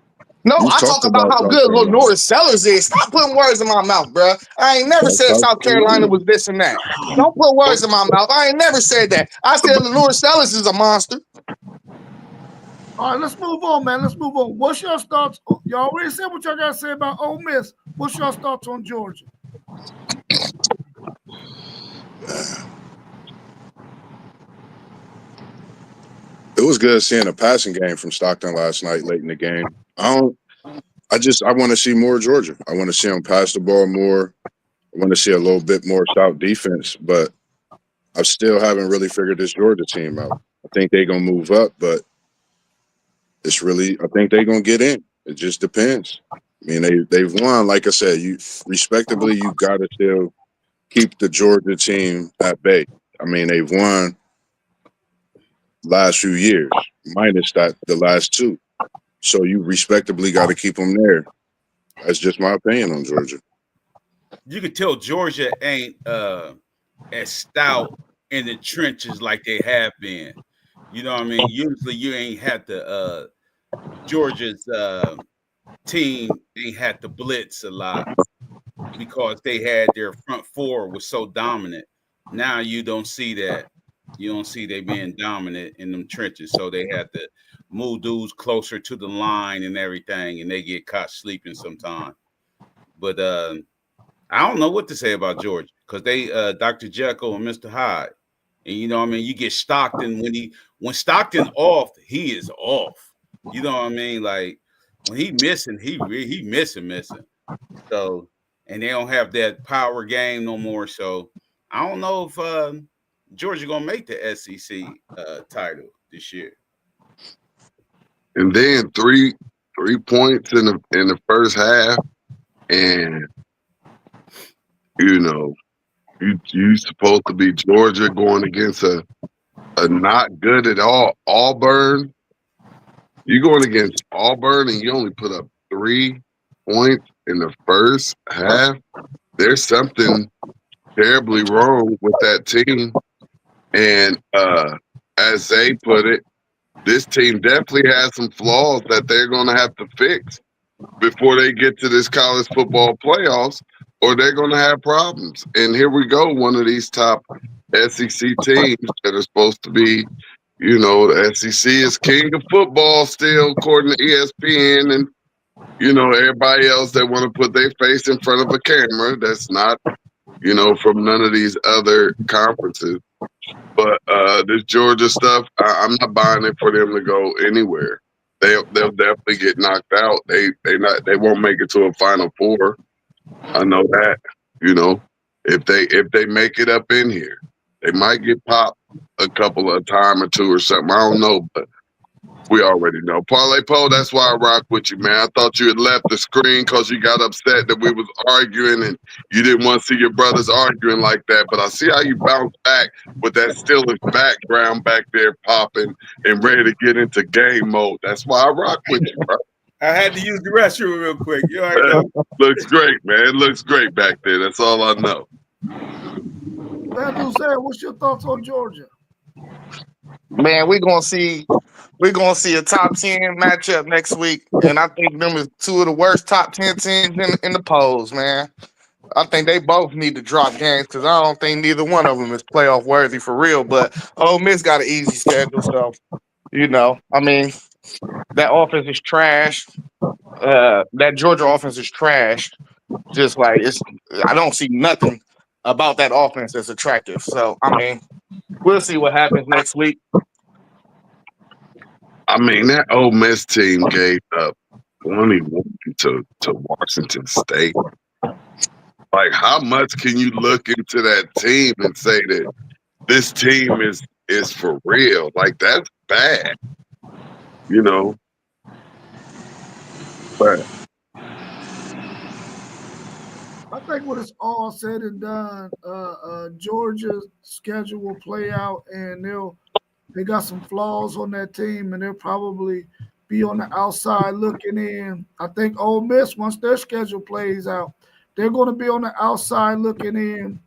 S5: No, I talk about how good Lenore Sellers is. Stop putting words in my mouth, bro. I ain't never said South Carolina was this and that. Don't put words in my mouth. I ain't never said that. I said Lenore Sellers is a monster.
S1: All right, let's move on, man. Let's move on. What's your thoughts? Y'all already said what y'all got to say about Ole Miss. What's your thoughts on Georgia?
S4: It was good seeing a passing game from Stockton last night late in the game. I want to see more Georgia. I want to see them pass the ball more. I want to see a little bit more stout defense, but I still haven't really figured this Georgia team out. I think they're going to move up, but I think they're going to get in. It just depends. I mean, they've won. Like I said, you got to still keep the Georgia team at bay. I mean, they've won last few years, minus the last 2. So you respectably got to keep them there. That's just my opinion on Georgia.
S3: You can tell Georgia ain't as stout in the trenches like they have been. You know what I mean? Usually you ain't had the Georgia's team ain't had to blitz a lot because they had their front four was so dominant. Now you don't see that. You don't see they being dominant in them trenches, so they have to move dudes closer to the line and everything, and they get caught sleeping sometimes. But I don't know what to say about Georgia because they Dr. Jekyll and Mr. Hyde, and you know what I mean. You get Stockton when Stockton off, he is off. You know what I mean? Like when he missing, he missing. So and they don't have that power game no more. So I don't know if Georgia gonna make the SEC title this year.
S2: And then three points in the first half, and you know you supposed to be Georgia going against a not good at all Auburn. You going against Auburn and you only put up 3 points in the first half. There's something terribly wrong with that team. And as they put it, this team definitely has some flaws that they're going to have to fix before they get to this college football playoffs, or they're going to have problems. And here we go, one of these top SEC teams that are supposed to be, you know, the SEC is king of football still, according to ESPN, and, you know, everybody else that want to put their face in front of a camera that's not, you know, from none of these other conferences. But this Georgia stuff, I'm not buying it for them to go anywhere. They'll definitely get knocked out. They won't make it to a Final Four. I know that. You know, if they make it up in here, they might get popped a couple of time or two or something. I don't know, but we already know. Parlay Poe, that's why I rock with you, man. I thought you had left the screen because you got upset that we was arguing and you didn't want to see your brothers arguing like that. But I see how you bounce back with that Steelers background back there popping and ready to get into game mode. That's why I rock with you, bro.
S3: I had to use the restroom real quick. You already know.
S2: Looks great, man. It looks great back there. That's all I know.
S1: Van Duzel, what's your thoughts on Georgia?
S5: Man, we're gonna see we're gonna see a top 10 matchup next week, and I think them is two of the worst top 10 teams in the polls, man. I think they both need to drop games because I don't think neither one of them is playoff worthy for real. But Ole Miss got an easy schedule, so I mean, that offense is trash. That Georgia offense is trash. Just like I don't see nothing about that offense that's attractive. So I mean, we'll see what happens next week.
S2: I mean, that Ole Miss team gave up 21 to Washington State. Like, how much can you look into that team and say that this team is for real? Like, that's bad, But
S1: I think when it's all said and done, Georgia's schedule will play out, and they got some flaws on that team, and they'll probably be on the outside looking in. I think Ole Miss, once their schedule plays out, they're going to be on the outside looking in.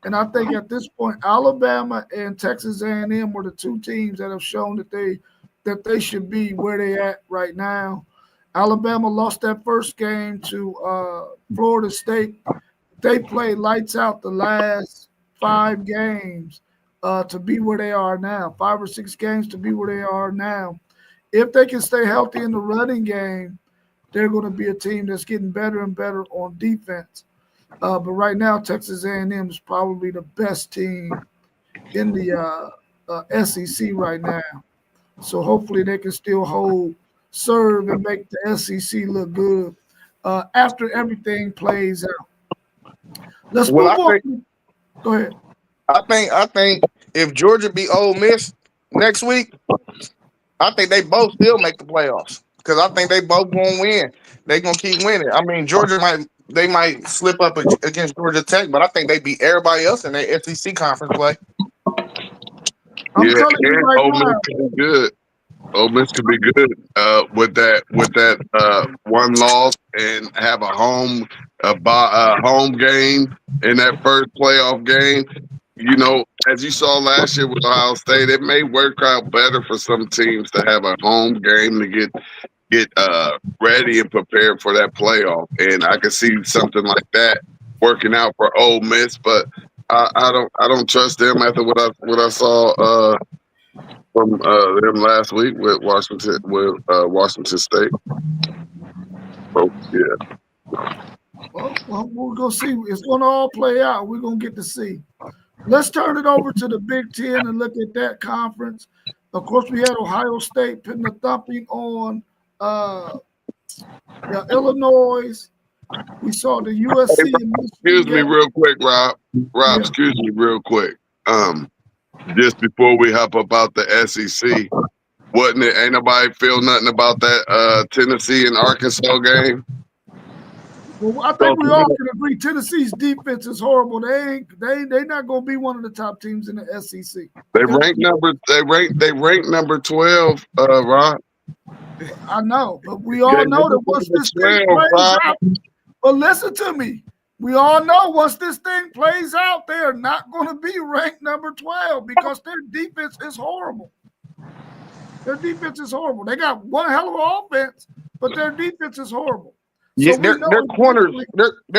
S1: And I think at this point, Alabama and Texas A&M were the two teams that have shown that they should be where they at right now. Alabama lost that first game to Florida State. They played lights out the last 5 games to be where they are now, 5 or 6 games to be where they are now. If they can stay healthy in the running game, they're going to be a team that's getting better and better on defense. But right now, Texas A&M is probably the best team in the SEC right now. So hopefully they can still serve and make the SEC look good after everything plays out. Let's move on. Go ahead.
S5: I think if Georgia beat Ole Miss next week, I think they both still make the playoffs because I think they both gonna win. They gonna keep winning. I mean, Georgia might slip up against Georgia Tech, but I think they beat everybody else in their SEC conference play.
S1: I'm telling you right
S2: Ole
S1: now.
S2: Miss could be good. Ole Miss could be good with that one loss and have a home game in that first playoff game. As you saw last year with Ohio State, it may work out better for some teams to have a home game to get ready and prepared for that playoff. And I could see something like that working out for Ole Miss, but I don't trust them after what I saw from them last week with Washington State. Oh yeah.
S1: Well, we're gonna see. It's gonna all play out. We're gonna get to see. Let's turn it over to the Big Ten and look at that conference. Of course, we had Ohio State putting a thumping on Illinois. We saw the USC.
S2: Excuse me real quick, Rob.
S1: Yeah.
S2: Excuse me real quick. Just before we hop about the SEC, ain't nobody feel nothing about that Tennessee and Arkansas game?
S1: Well, I think we all can agree Tennessee's defense is horrible. They not gonna be one of the top teams in the SEC.
S2: They rank number 12, Rob.
S1: I know, but we all know that once this thing plays out. But listen to me. We all know once this thing plays out, they are not going to be ranked number 12 because their defense is horrible. Their defense is horrible. They got one hell of an offense, but their defense is horrible.
S5: Yeah, their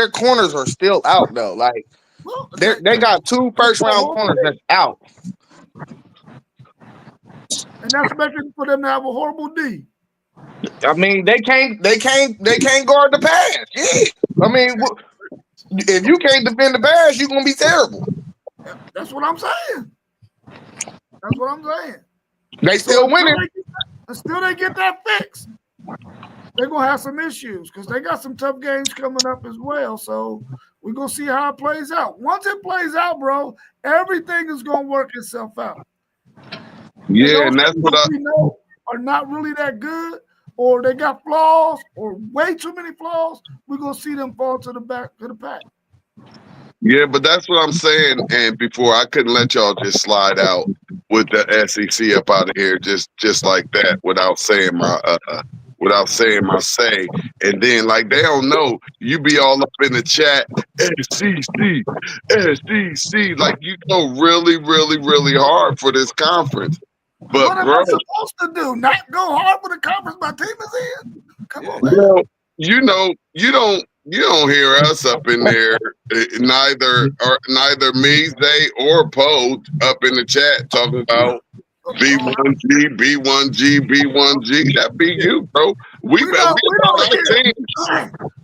S5: corners are still out though. Like they got 2 first-round corners that's out,
S1: and that's making for them to have a horrible D.
S5: I mean, they can't guard the pass. Yeah. I mean, if you can't defend the pass, you're gonna be terrible.
S1: That's what I'm saying. That's what I'm saying.
S5: They still winning.
S1: Until they get that fixed, they're gonna have some issues because they got some tough games coming up as well. So we're gonna see how it plays out. Once it plays out, bro, everything is gonna work itself out.
S2: Yeah, and that's what
S1: we know are not really that good, or they got flaws, or way too many flaws. We're gonna see them fall to the back of the pack.
S2: Yeah, but that's what I'm saying. And before, I couldn't let y'all just slide out with the SEC up out of here just like that without saying my say. And then like they don't know, you be all up in the chat, SEC, like you go really, really, really hard for this conference. But
S1: what am
S2: bro,
S1: I supposed to do? Not go hard with the conference my team is in? Come on, man.
S2: bro, you don't hear us up in there. Neither me, Zay, or Poe up in the chat talking about B1G, B1G, B1G. That be you, bro. We about our teams.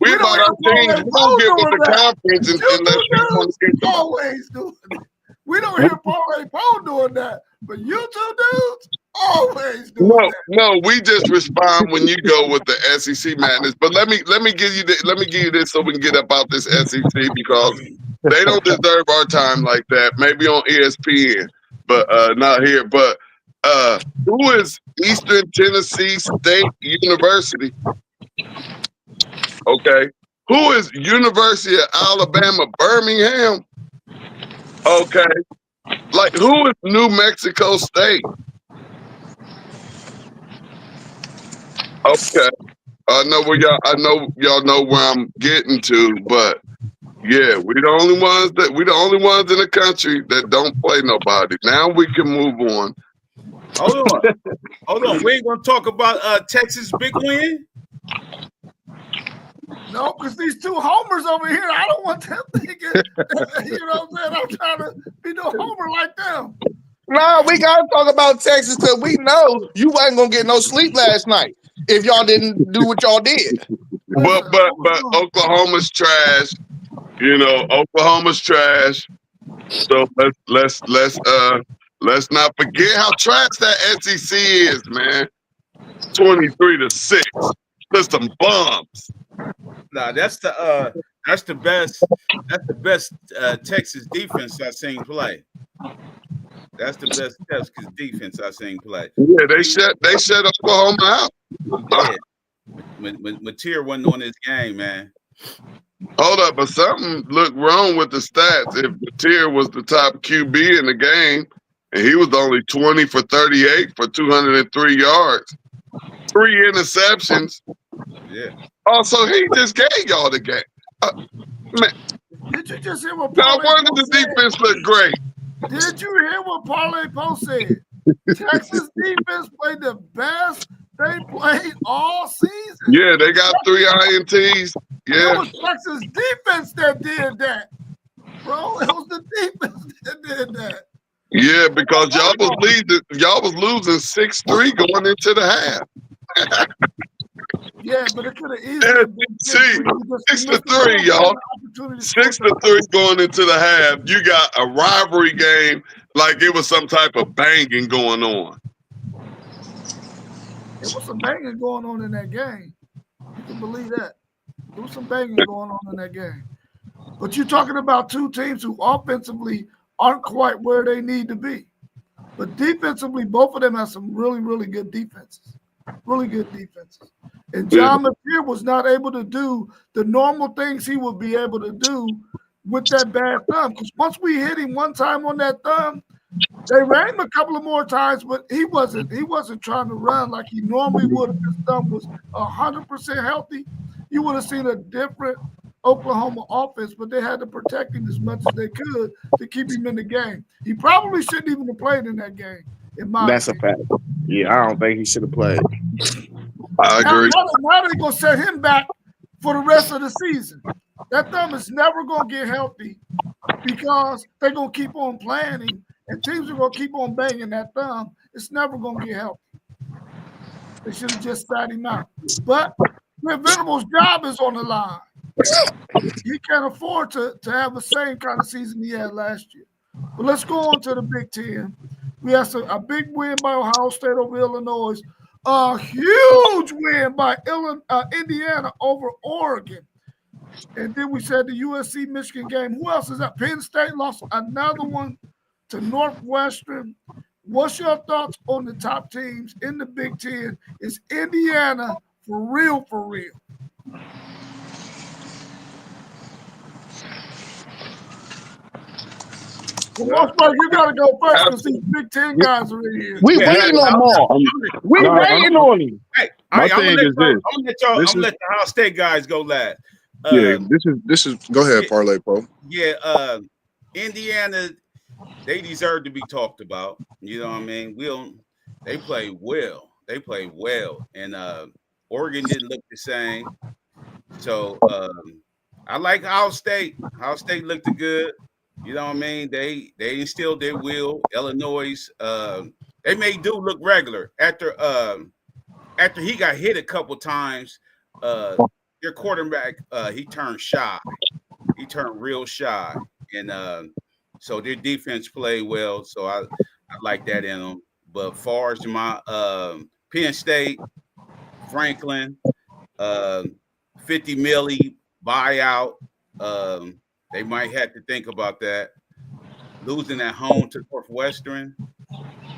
S2: We about our teams. We don't get with the conference unless you want to get them.
S1: Always doing it. We don't hear Parlay Poe doing that, but you two dudes always doing that.
S2: No, we just respond when you go with the SEC madness. But let me give you this so we can get up out this SEC because they don't deserve our time like that. Maybe on ESPN, but not here. But who is Eastern Tennessee State University? Okay. Who is University of Alabama Birmingham? Okay. Like, who is New Mexico State? Okay. I know y'all know where I'm getting to, but yeah, we the only ones in the country that don't play nobody. Now we can move on.
S3: Hold on. We ain't gonna talk about Texas' big win.
S1: No, because these two homers over here, I don't want them thinking, you know what I'm saying? I'm trying to be no homer like them.
S5: No, we gotta talk about Texas because we know you ain't gonna get no sleep last night if y'all didn't do what y'all did.
S2: But Oklahoma's trash. You know, Oklahoma's trash. So let's not forget how trash that SEC is, man. 23-6. Just some bombs.
S3: Nah, that's the best Texas defense I've seen play. That's the best Texas defense I've seen play.
S2: Yeah, they shut Oklahoma out.
S3: Yeah. Mateer wasn't on this game, man.
S2: Hold up, but something looked wrong with the stats. If Mateer was the top QB in the game, and he was only 20 for 38 for 203 yards, 3 interceptions.
S3: Yeah.
S2: Also, he just gave y'all the game. Man,
S1: Did you just hear what
S2: no
S1: Parlay
S2: wonder
S1: Poe
S2: the
S1: said?
S2: defense looked great.
S1: Did you hear what Parlay Poe said? Texas defense played the best they played all season.
S2: Yeah, they got 3 INTs.
S1: It
S2: Yeah.
S1: was Texas defense that did that, bro. It was the defense that did that.
S2: Yeah, because y'all was losing 6-3 going into the half.
S1: Yeah, but it could have easily been
S2: 6-3, y'all. 6-3 going into the half. You got a rivalry game like it was some type of banging going on.
S1: It was some banging going on in that game. You can believe that. There was some banging going on in that game. But you're talking about two teams who offensively aren't quite where they need to be. But defensively, both of them have some really, really good defenses. Really good defenses. And John Mateer was not able to do the normal things he would be able to do with that bad thumb. Because once we hit him one time on that thumb, they ran him a couple of more times, but he wasn't trying to run like he normally would if his thumb was 100% healthy. You would have seen a different Oklahoma offense, but they had to protect him as much as they could to keep him in the game. He probably shouldn't even have played in that game.
S5: That's a fact. Yeah, I don't think he should have played.
S2: I agree.
S1: Now they're going to set him back for the rest of the season. That thumb is never going to get healthy because they're going to keep on playing him, and teams are going to keep on banging that thumb. It's never going to get healthy. They should have just sat him out. But Brent Venables' job is on the line. He can't afford to have the same kind of season he had last year. But let's go on to the Big Ten. We have a big win by Ohio State over Illinois. A huge win by Indiana over Oregon. And then we said the USC-Michigan game. Who else is that? Penn State lost another one to Northwestern. What's your thoughts on the top teams in the Big Ten? Is Indiana for real, for real? Well, you got to go first because these Big Ten guys are in here.
S5: We waiting on Maul. We waiting on him.
S3: Hey,
S6: My thing is this.
S3: I'm gonna let the Ohio State guys go last.
S6: Yeah, this is. Go ahead, Parlay Poe.
S3: Yeah, Indiana, they deserve to be talked about. You know what I mean? They played well. They played well, and Oregon didn't look the same. So I like Ohio State. Ohio State looked good. You know what I mean? They instilled their will. Illinois, they made dude look regular after he got hit a couple times. Their quarterback he turned shy. He turned real shy, and so their defense played well. So I like that in them. But far as my Penn State, Franklin, 50 milli buyout, they might have to think about that. Losing at home to Northwestern.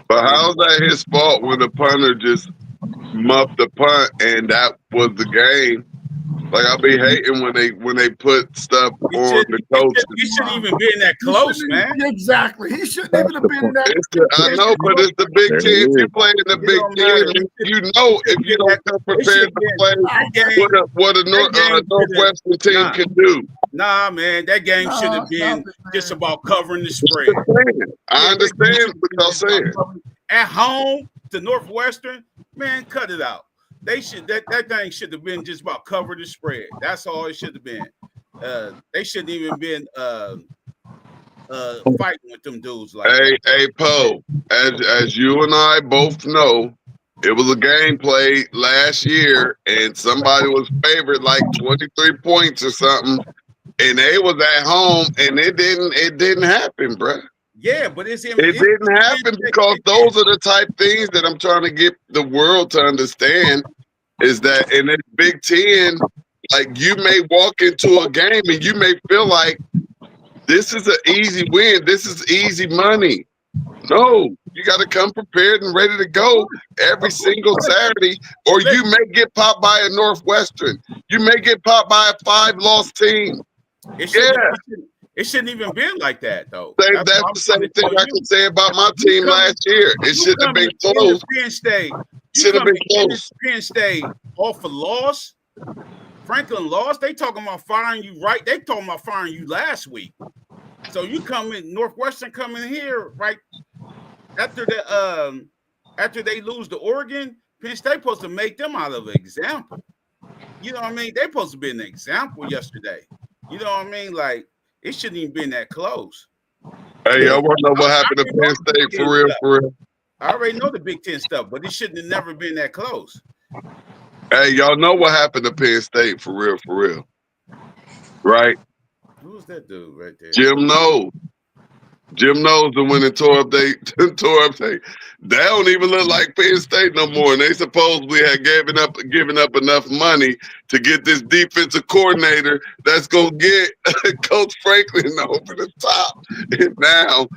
S2: But how's that his fault when the punter just muffed the punt and that was the game? Like I be hating when they put stuff on the coach.
S3: He shouldn't even been that close, man.
S1: Exactly. He shouldn't even have been in that.
S2: I know, but it's the Big Ten. If you play in the Big Ten, you know if you don't come prepared to play what a Northwestern team can do.
S3: Nah, man, that game should have been just about covering the spread.
S2: I understand what y'all saying.
S3: At home to Northwestern, man, cut it out. They should that thing should have been just about cover the spread. That's all it should have been. They shouldn't even been fighting with them dudes like that.
S2: Hey, Poe, as you and I both know, it was a game played last year, and somebody was favored like 23 points or something, and they was at home, and it didn't happen, bro.
S3: Yeah, but it
S2: didn't happen because those are the type things that I'm trying to get the world to understand is that in this Big Ten, like you may walk into a game and you may feel like this is an easy win. This is easy money. No, you got to come prepared and ready to go every single Saturday, or you may get popped by a Northwestern. You may get popped by a 5-loss team.
S3: It shouldn't even been like that, though.
S2: That's the same thing I can say about my team last year. It shouldn't have been close.
S3: Penn State
S2: should have been close.
S3: Penn State off a loss. Franklin lost. They talking about firing you right. They talking about firing you last week. So you come in, Northwestern coming here right after they lose to Oregon. Penn State supposed to make them out of an example. You know what I mean? They supposed to be an example yesterday. You know what I mean? Like. It shouldn't even been that close.
S2: Hey, y'all want to know what happened to Penn State for real?
S3: I already know the Big Ten stuff, but it shouldn't have never been that close.
S2: Hey, y'all know what happened to Penn State for real. Right?
S3: Who's that dude right there?
S2: Jim Knowles. Jim Knowles the winning tore up. They don't even look like Penn State no more. And they supposedly had given up enough money to get this defensive coordinator that's gonna get Coach Franklin over the top. And now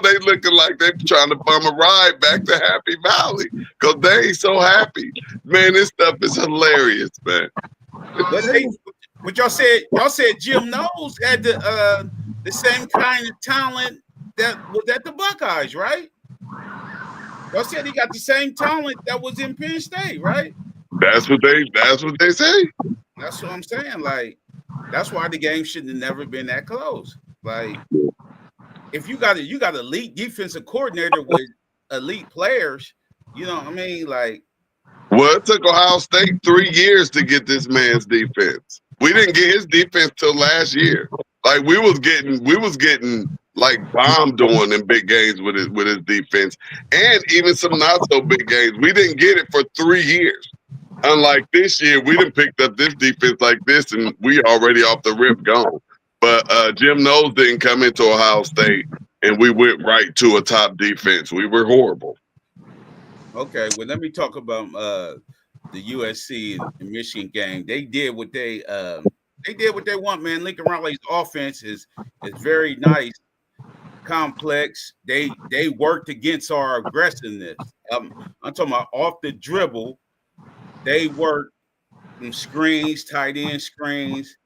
S2: they looking like they're trying to bum a ride back to Happy Valley because they ain't so happy. Man, this stuff is hilarious, man.
S3: But y'all said Jim Knowles had the same kind of talent that was at the Buckeyes, right? Y'all said he got the same talent that was in Penn State, right?
S2: That's what they say.
S3: That's what I'm saying. Like, that's why the game shouldn't have never been that close. Like, if you got elite defensive coordinator with elite players, you know what I mean? Like,
S2: well, it took Ohio State 3 years to get this man's defense. We didn't get his defense till last year. Like we was getting like bombed on in big games with his defense, and even some not so big games. We didn't get it for 3 years. Unlike this year, we didn't pick up this defense like this, and we already off the rip gone. But Jim Knowles didn't come into Ohio State, and we went right to a top defense. We were horrible.
S3: Okay, well, let me talk about the USC and Michigan game. They did what they want, man. Lincoln Riley's offense is very nice, complex. They worked against our aggressiveness. I'm talking about off the dribble. They worked in screens, tight end screens,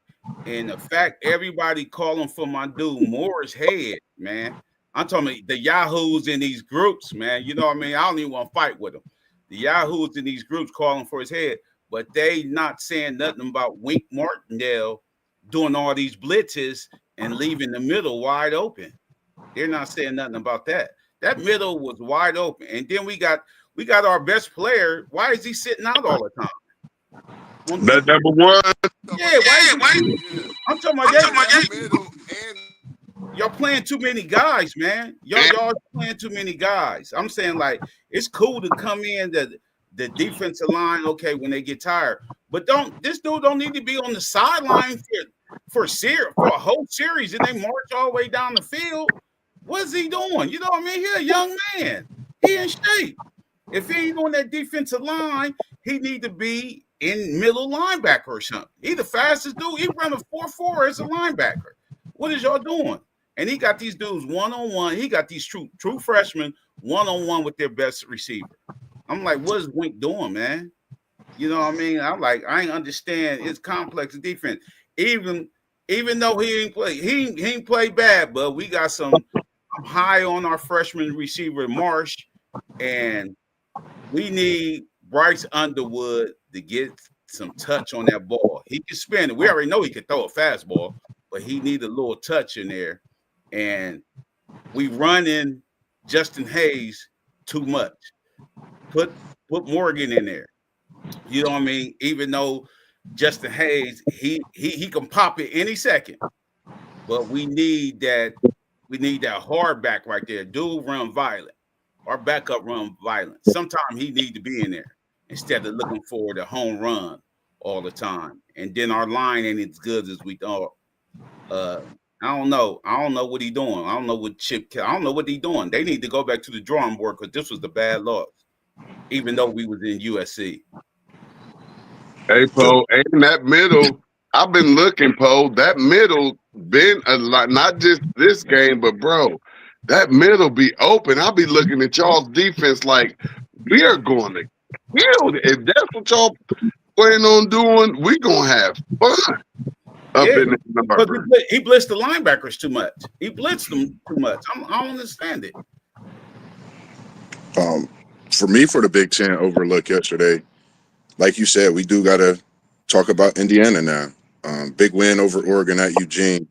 S3: and the fact everybody calling for my dude Moore's head, man. I'm talking about the yahoos in these groups, man. You know what I mean? I don't even want to fight with them. The yahoos in these groups calling for his head, but they not saying nothing about Wink Martindale doing all these blitzes and leaving the middle wide open. They're not saying nothing about that. That middle was wide open. And then we got We got our best player. Why is he sitting out all the time?
S2: That number one.
S3: Yeah, why? I'm talking about that. Y'all playing too many guys, man. Y'all playing too many guys. I'm saying, like, it's cool to come in the defensive line, okay, when they get tired. But this dude don't need to be on the sideline for a whole series and they march all the way down the field. What's he doing? You know what I mean? He a young man. He in shape. If he ain't on that defensive line, he need to be in middle linebacker or something. He the fastest dude. He run a 4.4 as a linebacker. What is y'all doing? And he got these dudes one-on-one. He got these true freshmen one-on-one with their best receiver. I'm like, what is Wink doing, man? You know what I mean? I'm like, I ain't understand. It's complex defense. Even though he ain't play bad, but we got some high on our freshman receiver Marsh, and we need Bryce Underwood to get some touch on that ball. He can spin it. We already know he can throw a fastball, but he needs a little touch in there. And we run in Justin Hayes too much. Put Morgan in there. You know what I mean? Even though Justin Hayes, he can pop it any second. But we need that hard back right there. Dude run violent. Our backup run violent. Sometimes he need to be in there instead of looking for the home run all the time. And then our line ain't as good as we thought. I don't know what he doing. I don't know what I don't know what he doing. They need to go back to the drawing board because this was the bad loss, even though we was in USC.
S2: Hey, Poe, in that middle, I've been looking, Poe. That middle been a lot, not just this game, but bro, that middle be open. I'll be looking at y'all's defense like we are going to kill it. If that's what y'all plan on doing, we gonna have fun. In the harbor.
S3: He blitzed the linebackers too much. He blitzed them too much. I don't understand it.
S4: For me, for the Big Ten overlook yesterday, like you said, we do got to talk about Indiana now. Big win over Oregon at Eugene.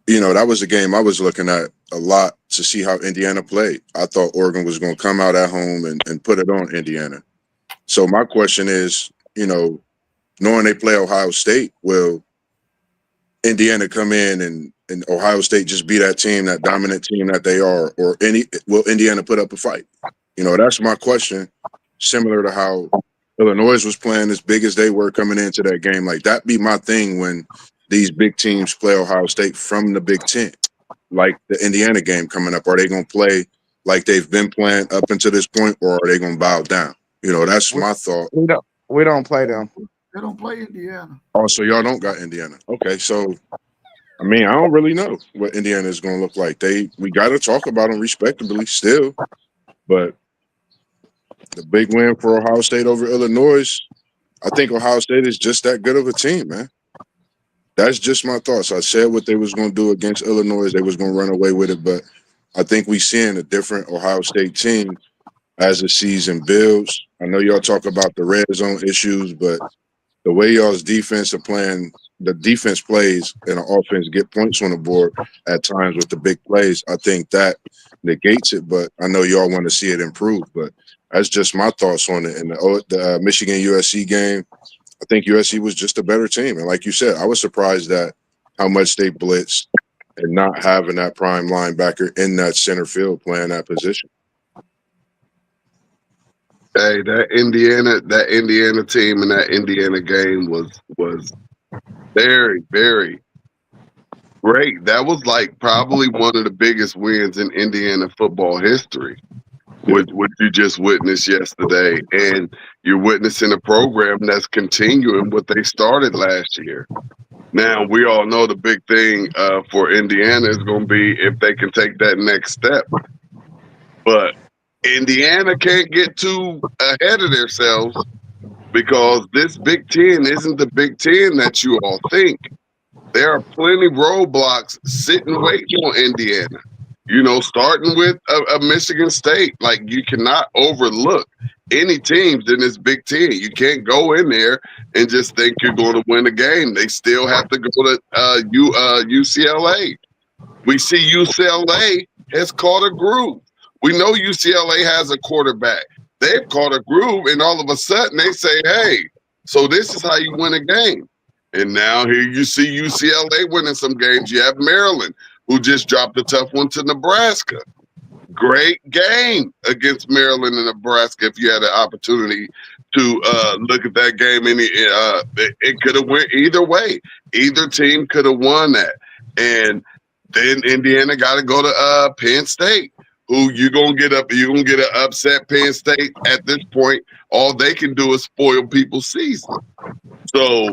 S4: You know, that was a game I was looking at a lot to see how Indiana played. I thought Oregon was going to come out at home and put it on Indiana. So my question is, you know, knowing they play Ohio State, will Indiana come in and Ohio State just be that team, that dominant team that they are, or will Indiana put up a fight? You know, that's my question. Similar to how Illinois was playing as big as they were coming into that game. Like, that be my thing when these big teams play Ohio State from the Big Ten. Like the Indiana game coming up, are they going to play like they've been playing up until this point, or are they going to bow down? You know, that's my thought.
S5: We don't play them.
S1: They don't play Indiana.
S4: Oh, so y'all don't got Indiana. Okay, so, I mean, I don't really know what Indiana is going to look like. We got to talk about them respectably still, but the big win for Ohio State over Illinois, I think Ohio State is just that good of a team, man. That's just my thoughts. I said what they was going to do against Illinois. They was going to run away with it, but I think we seeing a different Ohio State team as the season builds. I know y'all talk about the red zone issues, but the way y'all's defense are playing, the defense plays and the offense get points on the board at times with the big plays, I think that negates it, but I know y'all want to see it improve, but that's just my thoughts on it. In the Michigan-USC game, I think USC was just a better team. And like you said, I was surprised at how much they blitzed and not having that prime linebacker in that center field playing that position.
S2: Hey, that Indiana team and that Indiana game was very, very great. That was like probably one of the biggest wins in Indiana football history. What you just witnessed yesterday, and you're witnessing a program that's continuing what they started last year. Now, we all know the big thing for Indiana is going to be if they can take that next step. But Indiana can't get too ahead of themselves because this Big Ten isn't the Big Ten that you all think. There are plenty roadblocks sitting waiting on Indiana. You know, starting with a Michigan State, like you cannot overlook any teams in this Big Ten. You can't go in there and just think you're going to win a game. They still have to go to UCLA. We see UCLA has caught a groove. We know UCLA has a quarterback they've caught a groove, and all of a sudden they say, hey, so this is how you win a game. And now here you see UCLA winning some games. You have Maryland, who just dropped a tough one to Nebraska. Great game against Maryland and Nebraska. If you had an opportunity to look at that game, it could have went either way. Either team could have won that. And then Indiana got to go to Penn State, who you're gonna get an upset Penn State at this point. All they can do is spoil people's season. So,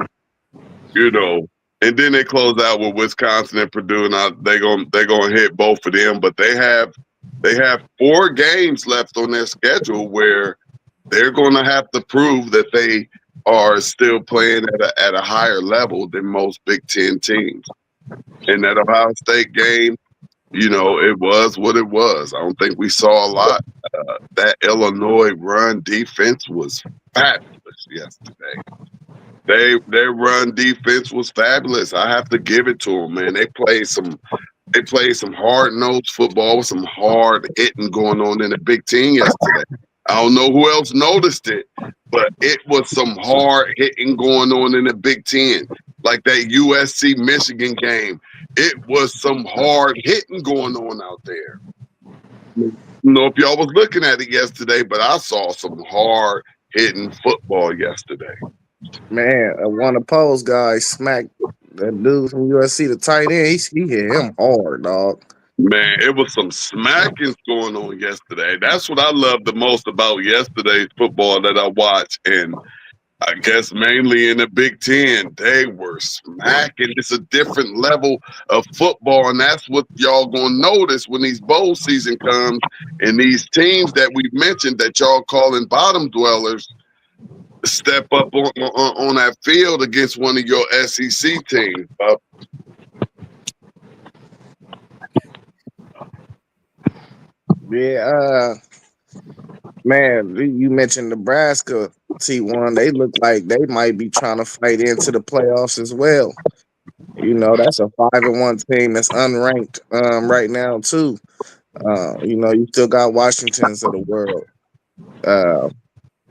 S2: and then they close out with Wisconsin and Purdue, and they're gonna hit both of them. But they have 4 games left on their schedule where they're gonna have to prove that they are still playing at a higher level than most Big Ten teams. And that Ohio State game, it was what it was. I don't think we saw a lot. That Illinois run defense was fabulous yesterday. Their run defense was fabulous. I have to give it to them, man. They played some hard-nosed football with some hard hitting going on in the Big Ten yesterday. I don't know who else noticed it, but it was some hard hitting going on in the Big Ten. Like that USC Michigan game. It was some hard hitting going on out there. I don't know if y'all was looking at it yesterday, but I saw some hard hitting football yesterday.
S5: Man, one of the post guys smacked that dude from USC, the tight end. He hit him hard, dog.
S2: Man, it was some smackings going on yesterday. That's what I love the most about yesterday's football that I watched. And I guess mainly in the Big Ten, they were smacking. It's a different level of football, and that's what y'all gonna notice when these bowl season comes and these teams that we've mentioned that y'all calling bottom dwellers step up on that field against one of your SEC teams.
S5: Man, you mentioned Nebraska, T1. They look like they might be trying to fight into the playoffs as well. That's a 5-1 team that's unranked right now too. You still got Washingtons of the world.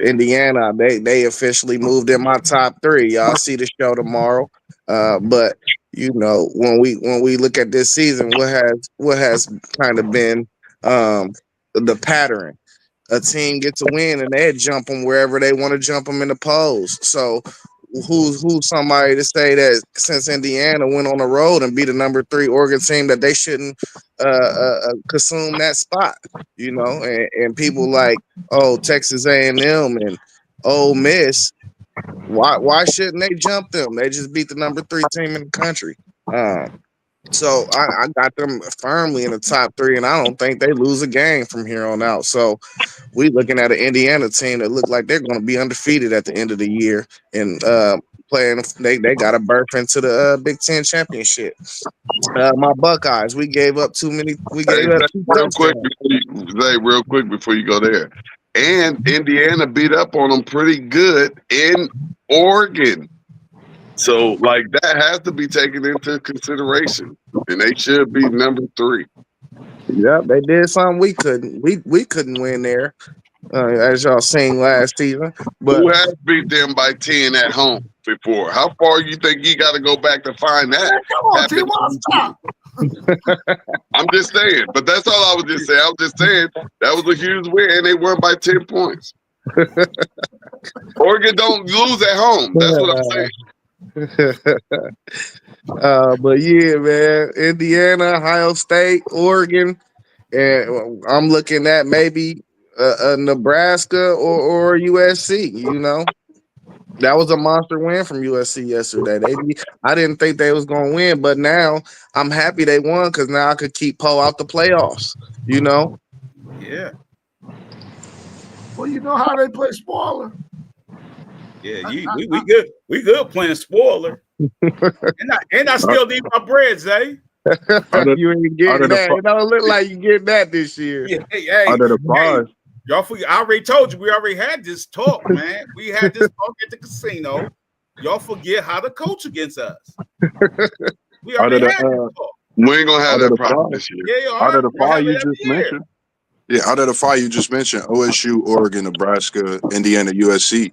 S5: Indiana, they officially moved in my top 3. Y'all see the show tomorrow. But when we look at this season, what has kind of been the pattern? A team gets a win and they jump them wherever they want to jump them in the polls. So who's somebody to say that since Indiana went on the road and beat a number 3 Oregon team that they shouldn't consume that spot? And people like Texas A&M and Ole Miss, why shouldn't they jump them? They just beat the number 3 team in the country. So I got them firmly in the top 3, and I don't think they lose a game from here on out. So we looking at an Indiana team that look like they're going to be undefeated at the end of the year and playing. They got a berth into the Big Ten championship. My Buckeyes, we gave up too many. We gave up
S2: real quick before you go there. And Indiana beat up on them pretty good in Oregon. So, that has to be taken into consideration, and they should be number 3.
S5: Yep, they did something we couldn't. We couldn't win there, as y'all seen last season. But
S2: who has beat them by 10 at home before? How far you think you got to go back to find that?
S1: Come on, T1, stop.
S2: I'm just saying, but that's all I was just saying. I was just saying that was a huge win, and they won by 10 points. Oregon don't lose at home. That's what I'm saying.
S5: But yeah, man, Indiana, Ohio State, Oregon, and I'm looking at maybe Nebraska or USC. That was a monster win from USC yesterday. I didn't think they was gonna win, but now I'm happy they won because now I could keep Poe out the playoffs.
S3: Yeah.
S1: Well, you know how they play spoiler.
S3: Yeah, we good. We good playing spoiler. and I still need my bread, Zay.
S5: You ain't getting that. It don't look like you getting that this year.
S3: Yeah, hey,
S6: Under the bars.
S3: Y'all forget, I already told you we already had this talk, man. We had this talk at the casino. Y'all forget how to coach against us. We already had this talk.
S2: We ain't gonna have that problem this year.
S3: Yeah,
S6: Out of the 5 you just mentioned. Yeah, out of the five you just mentioned, OSU, Oregon, Nebraska, Indiana, USC.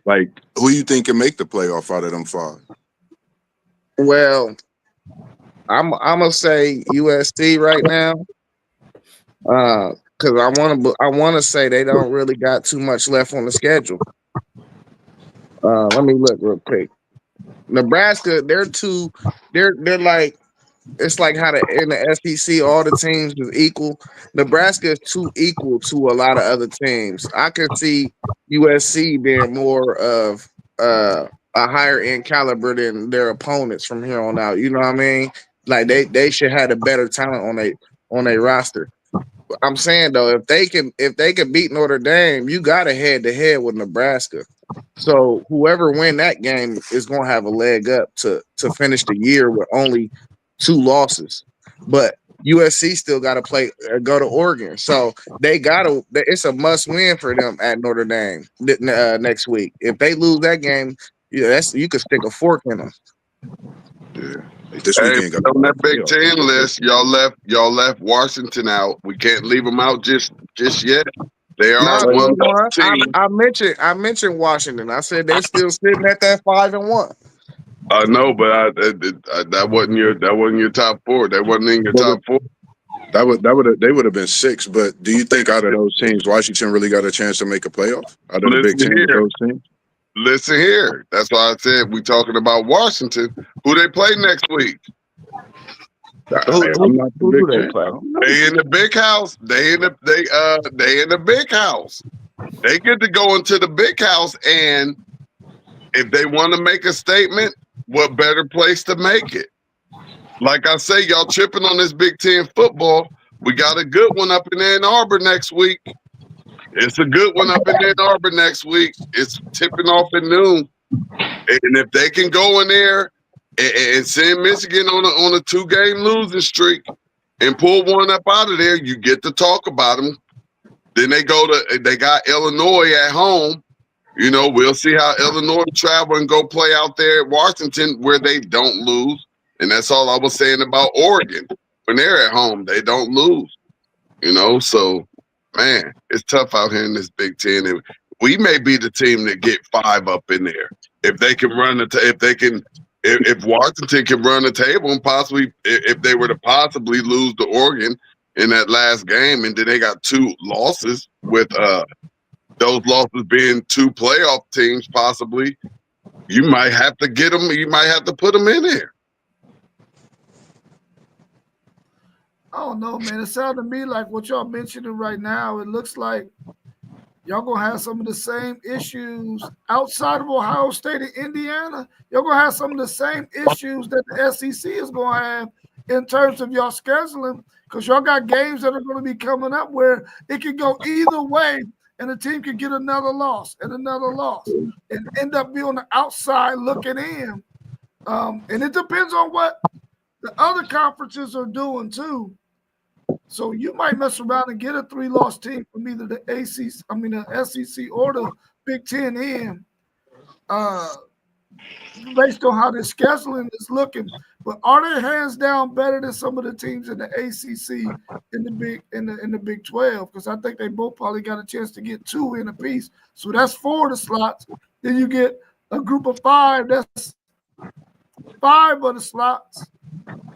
S6: Like, who you think can make the playoff out of them five?
S5: Well, I'm gonna say USC right now. Because I want to say they don't really got too much left on the schedule. Let me look real quick. Nebraska, they're like, it's like how in the SEC all the teams is equal. Nebraska is too equal to a lot of other teams. I could see USC being more of a higher end caliber than their opponents from here on out. You know what I mean? Like they should have a better talent on a roster. I'm saying though, if they can beat Notre Dame, you got to head to head with Nebraska. So whoever win that game is going to have a leg up to finish the year with only 2 losses. But USC still got to go to Oregon. So they got to. It's a must win for them at Notre Dame next week. If they lose that game, you could stick a fork in them.
S6: Yeah. This
S2: Hey,
S6: weekend got
S2: on that Big Ten list, y'all left Washington out. We can't leave them out just yet. They are one team.
S5: I mentioned Washington. I said they're still sitting at that 5-1.
S2: I know, but that wasn't your top 4. That wasn't in your top 4.
S6: They would have been 6. But do you think out of those teams, Washington really got a chance to make a playoff out of the Big Ten? Those teams?
S2: Listen here. That's why I said we talking about Washington. Who they play next week?
S5: Who do they play?
S2: They in the big house. They in the big house. They get to go into the big house, and if they want to make a statement, what better place to make it? Like I say, y'all tripping on this Big Ten football. We got a good one up in Ann Arbor next week. It's a good one up in Ann Arbor next week. It's tipping off at noon. And if they can go in there and send Michigan on a 2-game losing streak and pull one up out of there, you get to talk about them. Then they got Illinois at home. You know, we'll see how Illinois travel and go play out there at Washington where they don't lose. And that's all I was saying about Oregon. When they're at home, they don't lose. You know, so man, it's tough out here in this Big Ten. And we may be the team that get 5 up in there if they can run if Washington can run the table and possibly if they were to possibly lose to Oregon in that last game, and then they got 2 losses with those losses being 2 playoff teams possibly. You might have to get them. You might have to put them in there.
S1: I don't know, man. It sounded to me like what y'all mentioning right now. It looks like y'all gonna have some of the same issues outside of Ohio State and Indiana. Y'all gonna have some of the same issues that the SEC is gonna have in terms of y'all scheduling, because y'all got games that are going to be coming up where it can go either way, and the team can get another loss and end up being on the outside looking in. And it depends on what the other conferences are doing too. So you might mess around and get a 3-loss team from either the SEC or the Big Ten in, based on how the scheduling is looking. But are they hands down better than some of the teams in the ACC in the Big 12? Because I think they both probably got a chance to get 2 in a piece. So that's 4 of the slots. Then you get a group of 5. That's 5 of the slots.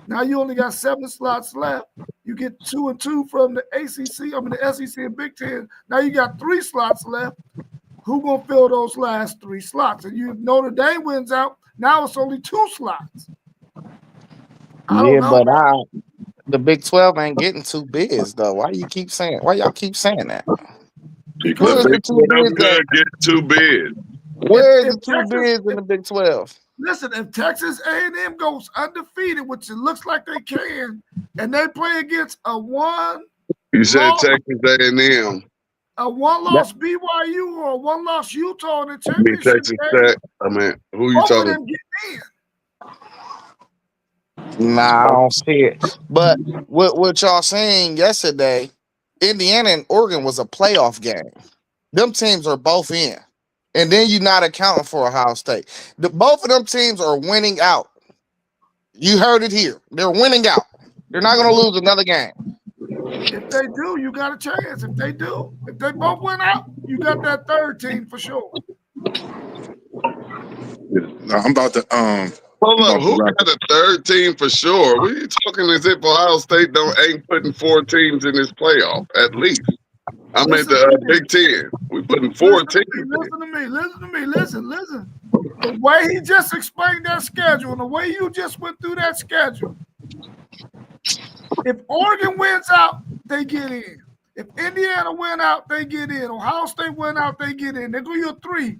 S1: Now you only got 7 slots left. You get 2 and 2 from the the SEC and Big Ten. Now you got 3 slots left. Who gonna fill those last 3 slots? And you Notre Dame wins out. Now it's only 2 slots.
S5: The Big 12 ain't getting 2 bids though. Why y'all keep saying that?
S2: Because the Big 12 could get 2 bids.
S5: Where's the 2 bids in the Big 12?
S1: Listen, if Texas A&M goes undefeated, which it looks like they can, and they play against a 1,
S2: you said Texas A&M,
S1: a 1-loss BYU or a 1-loss Utah in the championship
S2: Texas Tech. Who you talking about?
S5: Nah, I don't see it. But what y'all saying yesterday, Indiana and Oregon was a playoff game. Them teams are both in. And then you're not accounting for Ohio State. Both of them teams are winning out. You heard it here. They're winning out. They're not going to lose another game.
S1: If they do, you got a chance. If they both win out, you got that third team for sure.
S6: No, I'm about to
S2: Hold up, who
S6: wrap
S2: got a third team for sure? What are you talking as if Ohio State ain't putting 4 teams in this playoff at least? I'm at the Big Ten. We putting 4 teams.
S1: Listen to me. Listen. The way he just explained that schedule and the way you just went through that schedule, if Oregon wins out, they get in. If Indiana win out, they get in. Ohio State win out, they get in. They go your 3.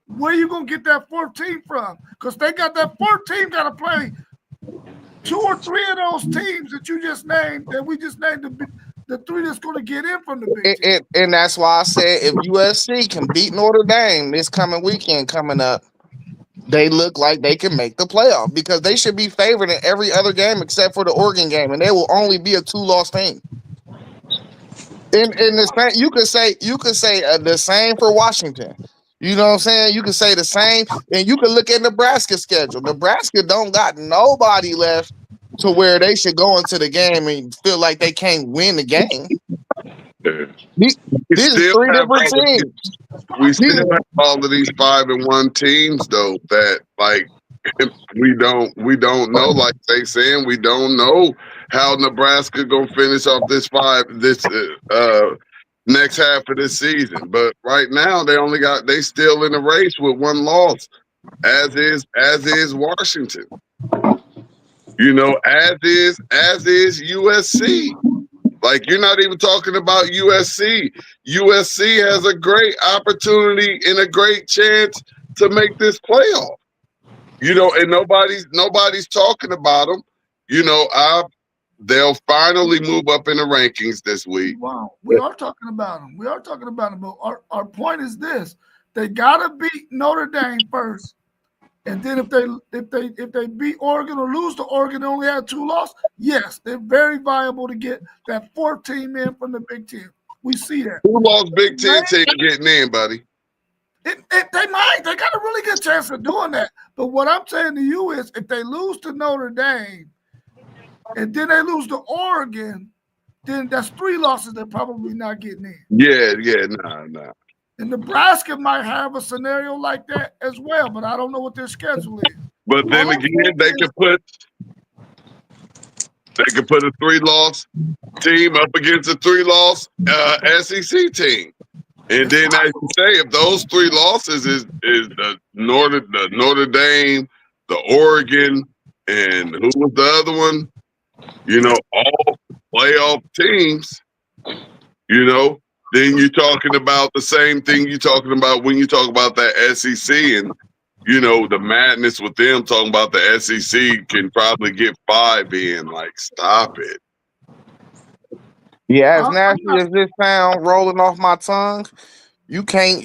S1: Where you gonna get that 4th team from? Because they got that 4th team got to play 2 or 3 of those teams that you just named. That we just named the 3 that's going to get in from the Big Ten.
S5: And that's why I said if USC can beat Notre Dame this coming weekend coming up, they look like they can make the playoff because they should be favored in every other game except for the Oregon game, and they will only be a 2-loss team. In the same, you could say the same for Washington. You know what I'm saying? You can say the same, and you can look at Nebraska's schedule. Nebraska don't got nobody left to where they should go into the game and feel like they can't win the game. These are 3 different teams.
S2: We still have all of these 5-1 teams though that like we don't know, like they saying we don't know how Nebraska gonna finish off this next half of this season. But right now they still in the race with 1 loss, as is Washington. You know, as is USC. Like, you're not even talking about USC. USC has a great opportunity and a great chance to make this playoff. You know, and nobody's talking about them. You know, they'll finally move up in the rankings this week.
S1: Wow, we are talking about them. But our point is this: they gotta beat Notre Dame first, and then if they beat Oregon or lose to Oregon, they only have 2 losses. Yes, they're very viable to get that 4th team in from the Big Ten. We see that.
S2: Who lost Big Ten team getting in, buddy?
S1: They might. They got a really good chance of doing that. But what I'm saying to you is, if they lose to Notre Dame and then they lose to Oregon, then that's 3 losses they're probably not getting in.
S2: Yeah, nah.
S1: And Nebraska might have a scenario like that as well, but I don't know what their schedule is.
S2: But then again, they could put a 3-loss team up against a 3-loss SEC team. And then, as you say, if those 3 losses is the Notre Dame, the Oregon, and who was the other one? You know, all playoff teams. You know, then you're talking about the same thing you're talking about when you talk about that SEC, and you know the madness with them talking about the SEC can probably get 5 in. Like, stop it.
S5: Yeah, as nasty as this sound rolling off my tongue, you can't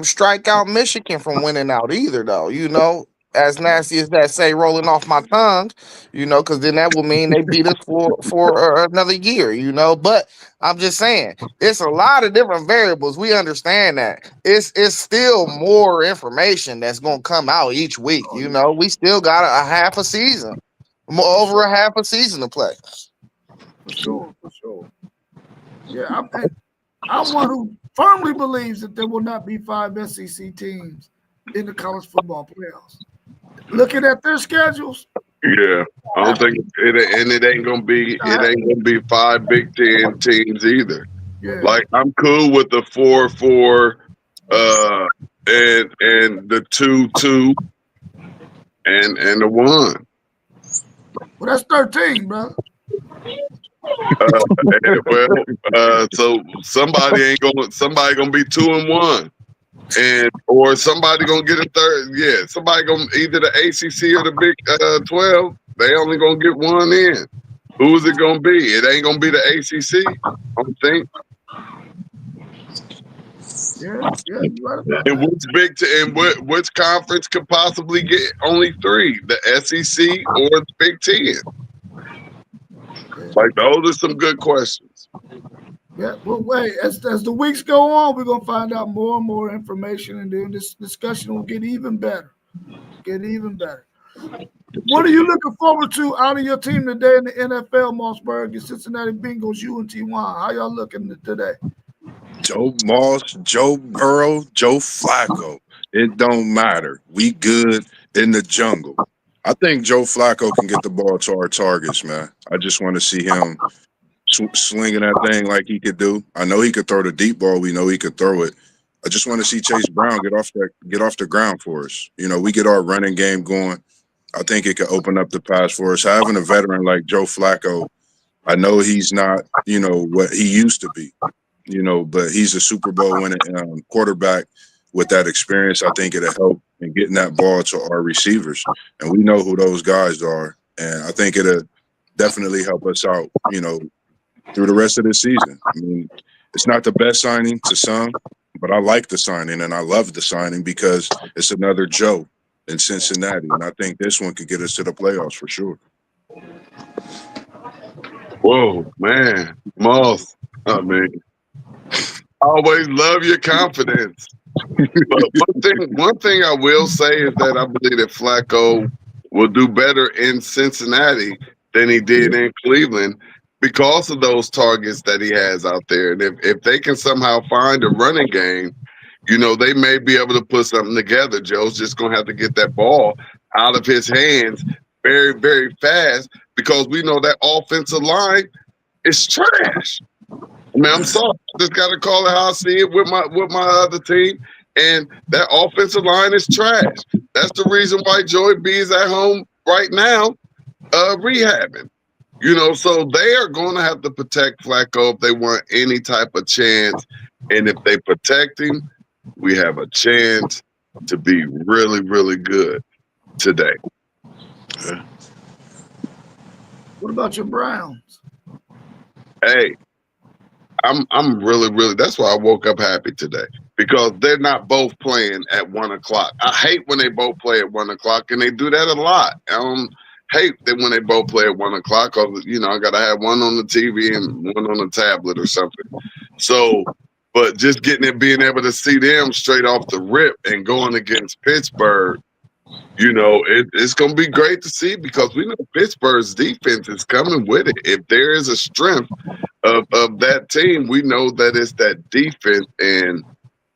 S5: strike out Michigan from winning out either, though. You know, as nasty as that say rolling off my tongue, you know, because then that will mean they beat us for another year, you know. But I'm just saying, it's a lot of different variables. We understand that. It's still more information that's gonna come out each week. You know, we still got a half a season, over a half a season to play.
S1: For sure. Yeah, I'm one who firmly believes that there will not be 5 SEC teams in the college football playoffs. Looking at their schedules.
S2: Yeah, I don't think it ain't gonna be 5 Big Ten teams either.
S1: Yeah.
S2: Like, I'm cool with the 4-4 and the 2-2 and the 1.
S1: Well, that's 13, bro.
S2: So somebody gonna be 2-1, or somebody gonna get a third. Yeah, somebody gonna either the ACC or the Big 12. They only gonna get 1 in. Who is it gonna be? It ain't gonna be the ACC. I don't think.
S1: Yeah, you're right about
S2: And which conference could possibly get only 3? The SEC or the Big Ten? Like, those are some good questions.
S1: Yeah, well, wait, as the weeks go on, we're gonna find out more and more information, and then this discussion will get even better. What are you looking forward to out of your team today in the NFL, Mossberg, and Cincinnati Bengals, UNT1? How y'all looking today?
S6: Joe Moss, Joe Burrow, Joe Flacco. It don't matter. We good in the jungle. I think Joe Flacco can get the ball to our targets, man. I just want to see him slinging that thing like he could do. I know he could throw the deep ball. We know he could throw it. I just want to see Chase Brown get off the ground for us. You know, we get our running game going. I think it could open up the pass for us. Having a veteran like Joe Flacco, I know he's not, you know, what he used to be, you know, but he's a Super Bowl winning quarterback with that experience. I think it'll help in getting that ball to our receivers. And we know who those guys are. And I think it'll definitely help us out, you know, through the rest of the season. I mean, it's not the best signing to some, but I like the signing and I love the signing because it's another Joe in Cincinnati. And I think this one could get us to the playoffs for sure.
S2: Whoa, man. Moss, I mean, always love your confidence. But one thing I will say is that I believe that Flacco will do better in Cincinnati than he did in Cleveland because of those targets that he has out there. And if they can somehow find a running game, you know, they may be able to put something together. Joe's just going to have to get that ball out of his hands very, very fast because we know that offensive line is trash. I mean, I'm sorry. I just got to call it how I see it with my other team. And that offensive line is trash. That's the reason why Joey B is at home right now rehabbing. You know, so they are going to have to protect Flacco if they want any type of chance. And if they protect him, we have a chance to be really, really good today.
S1: What about your Browns?
S2: Hey, I'm really, that's why I woke up happy today because they're not both playing at 1 o'clock. I hate when they both play at 1 o'clock, and they do that a lot. I hate that when they both play at 1 o'clock because, you know, I got to have one on the TV and one on the tablet or something. So, but just being able to see them straight off the rip and going against Pittsburgh, you know, it's going to be great to see because we know Pittsburgh's defense is coming with it. If there is a strength of that team, we know that it's that defense. And,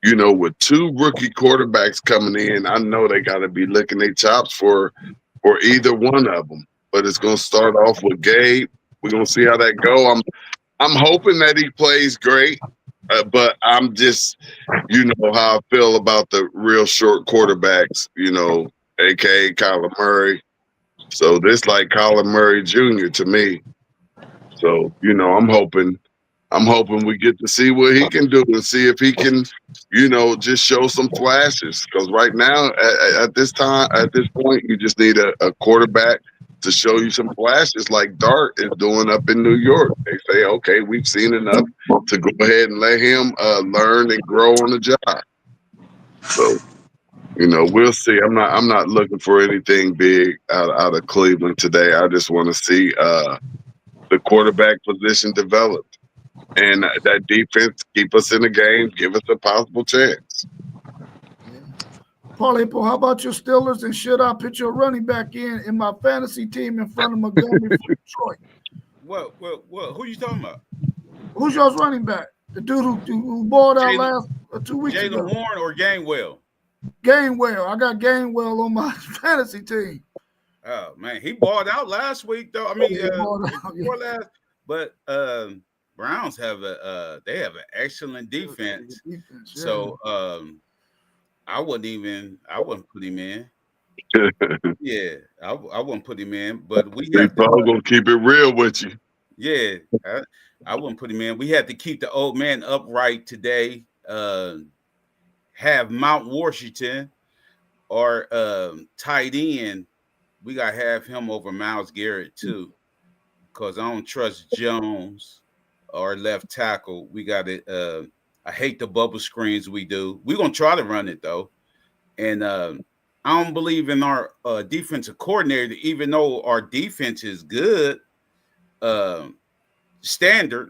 S2: you know, with two rookie quarterbacks coming in, I know they got to be licking their chops for either one of them. But it's going to start off with Gabe. We're going to see how that go. I'm hoping that he plays great. But I'm just, you know, how I feel about the real short quarterbacks, you know, a.k.a. Kyler Murray. So this like Kyler Murray Jr. to me. So, you know, I'm hoping we get to see what he can do and see if he can, you know, just show some flashes. Because right now, at this point, you just need a quarterback to show you some flashes like Dart is doing up in New York. They say, okay, we've seen enough to go ahead and let him learn and grow on the job. So, you know, we'll see. I'm not looking for anything big out of Cleveland today. I just want to see the quarterback position developed and that defense keep us in the game, give us a possible chance.
S1: Paulie, how about your Steelers? And should I put your running back in my fantasy team in front of Montgomery for Detroit?
S3: Well, who you talking about?
S1: Who's y'all's running back? The dude who balled out last 2 weeks ago.
S3: Jaylen Warren or Gainwell?
S1: Gainwell. I got Gainwell on my fantasy team.
S3: Oh man, he balled out last week though. I mean, last, but Browns have they have an excellent defense. So I wouldn't put him in. Yeah, I wouldn't put him in. But we have
S2: gonna keep it real with you.
S3: Yeah, I wouldn't put him in. We had to keep the old man upright today. Have Mount Washington or tight end. We gotta have him over Myles Garrett too, because I don't trust Jones or left tackle. We got it. I hate the bubble screens we do. We're gonna try to run it though, and I don't believe in our defensive coordinator, even though our defense is good, standard,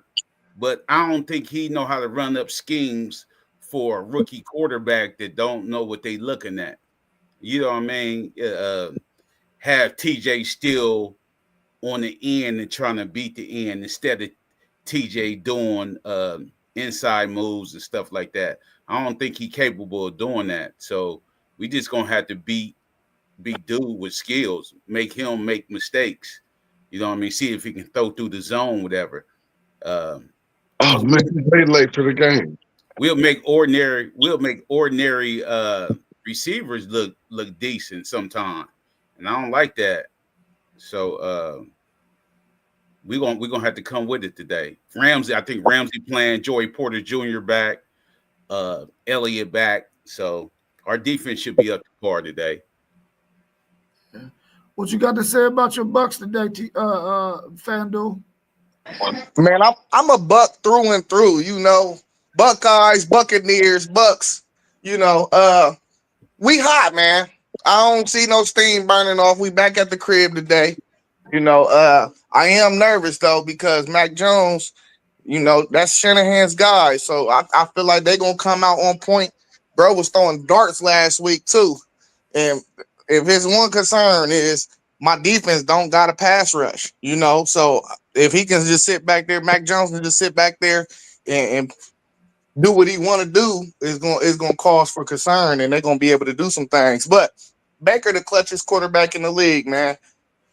S3: but I don't think he know how to run up schemes for a rookie quarterback that don't know what they looking at. You know what I mean? have TJ still on the end and trying to beat the end instead of TJ doing inside moves and stuff like that. I don't think he's capable of doing that. So we just gonna have to beat dude with skills, make him make mistakes. You know what I mean? See if he can throw through the zone, whatever.
S2: Oh man, they late for the game.
S3: We'll make ordinary receivers look decent sometime, and I don't like that. So we're gonna have to come with it today. I think Ramsey playing, Joey Porter Jr. back, Elliott back. So our defense should be up to par today.
S1: What you got to say about your Bucks today, FanDuel?
S5: Man, I'm a Buck through and through. You know, Buckeyes, Buccaneers, Bucks. You know, we hot, man. I don't see no steam burning off. We back at the crib today. You know, I am nervous though because Mac Jones, you know, that's Shanahan's guy. So I feel like they're gonna come out on point. Bro was throwing darts last week too, and if his one concern is my defense don't got a pass rush, you know, so if he can just sit back there, Mac Jones can just sit back there and do what he want to do, is going to cause for concern, and they're going to be able to do some things. But Baker, the clutchest quarterback in the league, man.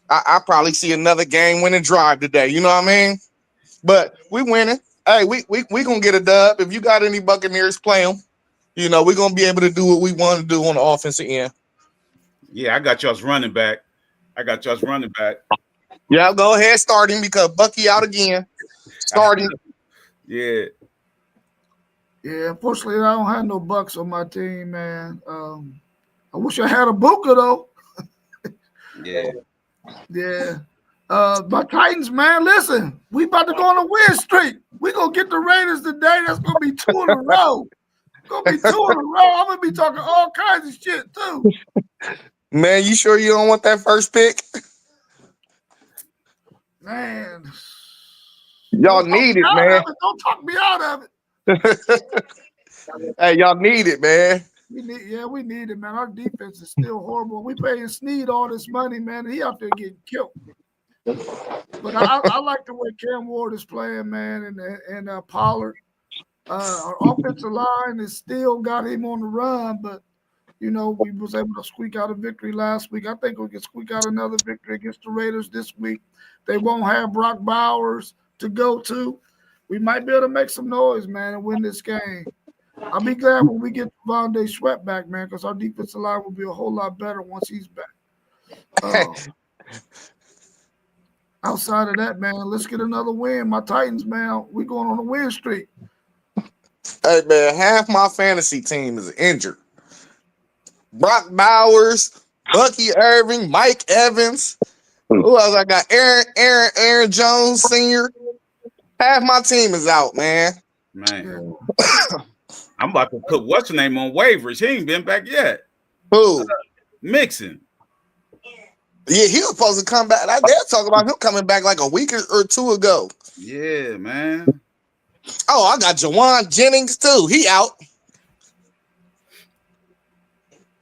S5: I probably see another game-winning drive today. You know what I mean? But we winning. Hey, we going to get a dub. If you got any Buccaneers, play them. You know, we're going to be able to do what we want to do on the offensive end.
S3: Yeah, I got y'all's running back.
S5: Yeah, go ahead, start him because Bucky out again. Start him.
S3: Yeah.
S1: Yeah, unfortunately, I don't have no Bucks on my team, man. I wish I had a Booker, though.
S3: Yeah.
S1: Yeah. My Titans, man, listen, we about to go on a win streak. We going to get the Raiders today. That's going to be 2 in a row. I'm going to be talking all kinds of shit, too.
S5: Man, you sure you don't want that first pick?
S1: Man.
S5: Y'all need it, man.
S1: Don't talk me out of it.
S5: Hey, y'all need it, man.
S1: We need it, man. Our defense is still horrible. We paying Snead all this money, man. He out there getting killed. But I like the way Cam Ward is playing, man, and Pollard. Our offensive line is still got him on the run, but you know, we was able to squeak out a victory last week. I think we can squeak out another victory against the Raiders this week. They won't have Brock Bowers to go to. We might be able to make some noise, man, and win this game. I'll be glad when we get Vontae Sweat back, man, because our defensive line will be a whole lot better once he's back. Outside of that, man, let's get another win. My Titans, man, we going on a win streak.
S5: Hey, man, half my fantasy team is injured. Brock Bowers, Bucky Irving, Mike Evans. Who else I got? Aaron Jones Sr. Half my team is out, man.
S3: Man. I'm about to put what's her name on waivers. He ain't been back yet.
S5: Who?
S3: Mixon.
S5: Yeah, he was supposed to come back. They're talking about him coming back like a week or two ago.
S3: Yeah, man.
S5: Oh, I got Jawan Jennings too. He out.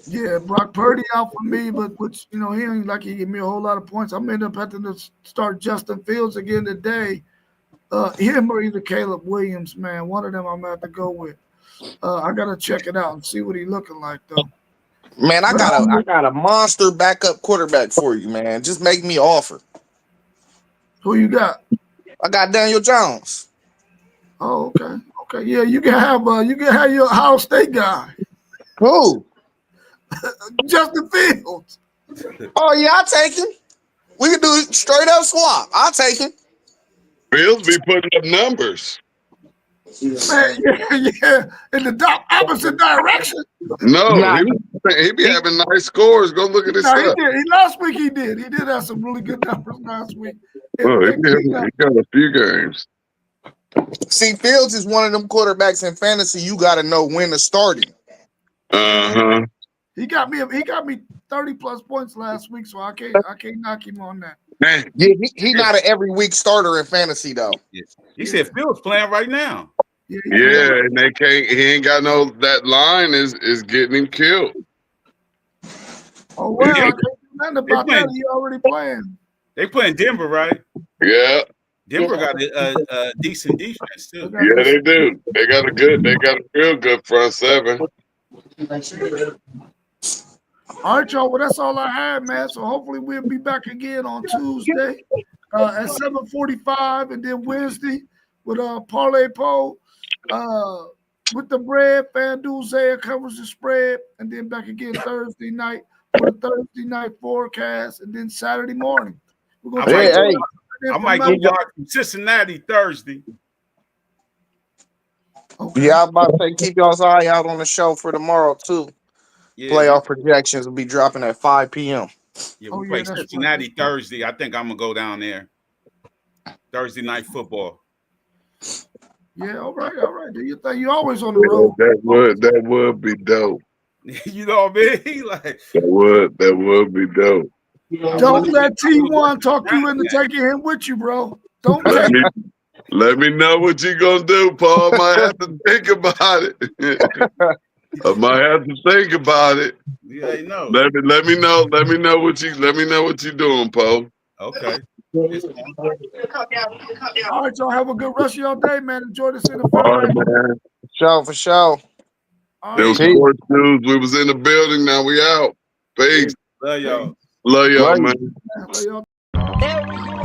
S1: Yeah, Brock Purdy out for me, but which you know he ain't like he give me a whole lot of points. I'm end up having to start Justin Fields again today. Him or either Caleb Williams, man. One of them I'm gonna have to go with. I gotta check it out and see what he's looking like though.
S5: Man, I got a monster backup quarterback for you, man. Just make me an offer.
S1: Who you got?
S5: I got Daniel Jones.
S1: Oh, okay. Yeah, you can have your Ohio State guy.
S5: Who?
S1: Justin Fields.
S5: Oh yeah, I'll take him. We can do it straight up swap. I'll take him.
S2: Fields be putting up numbers.
S1: Man, yeah, in the opposite direction.
S2: No, he be having nice scores. Go look at his stuff.
S1: He did. Last week he did. He did have some really good numbers last week.
S2: He got a few games.
S5: See, Fields is one of them quarterbacks in fantasy. You got to know when to start him.
S2: Uh-huh.
S1: He got me 30 plus points last week, so I can't knock him on that.
S2: Man.
S5: Yeah, he not an every week starter in fantasy though.
S3: Yeah. He said Fields playing right now.
S2: Yeah, and they can't. He ain't got no. That line is getting him killed.
S1: Oh well, I can't do Nothing about
S3: playing-
S1: that. He already playing.
S3: They playing Denver, right?
S2: Yeah,
S3: Denver got a decent defense too.
S2: yeah, they do. They got a real good front seven.
S1: All right, y'all. Well, that's all I had, man. So hopefully we'll be back again on Tuesday at 7:45, and then Wednesday with Parlay Poll with the bread. FanDuel Zaya covers the spread, and then back again Thursday night for the Thursday night forecast, and then Saturday morning. We're gonna
S3: I
S1: try
S3: I might go watch Cincinnati Thursday.
S1: Okay.
S5: Yeah, I'm about to say keep y'all's eye out on the show for tomorrow too.
S3: Yeah,
S5: Playoff projections will be dropping at 5 p.m.
S3: yeah,
S1: Oh,
S3: we
S1: yeah,
S3: play
S1: that's
S3: Cincinnati
S1: right.
S3: Thursday. I think I'm gonna go down there. Thursday night football.
S1: Yeah, all right. Do you think you always on the road?
S2: That would be dope.
S3: You know what I mean? Like
S2: That would be dope.
S1: Don't let T1 talk you into taking him with you, bro. Don't
S2: Let
S1: take
S2: let me know what you gonna do, Paul. I might have to think about it. I might have to think about it.
S3: you ain't know.
S2: Let me know what you doing, Paul.
S3: Okay.
S1: All right, y'all have a good rest of your day, man. Enjoy this NFL.
S2: All right, man.
S5: For sure.
S1: All
S2: There was
S1: right.
S2: sports news. We was in the building. Now we out. Peace.
S3: Love y'all.
S2: Love y'all,
S5: Love you.
S2: man.
S1: Love y'all.
S7: There we go.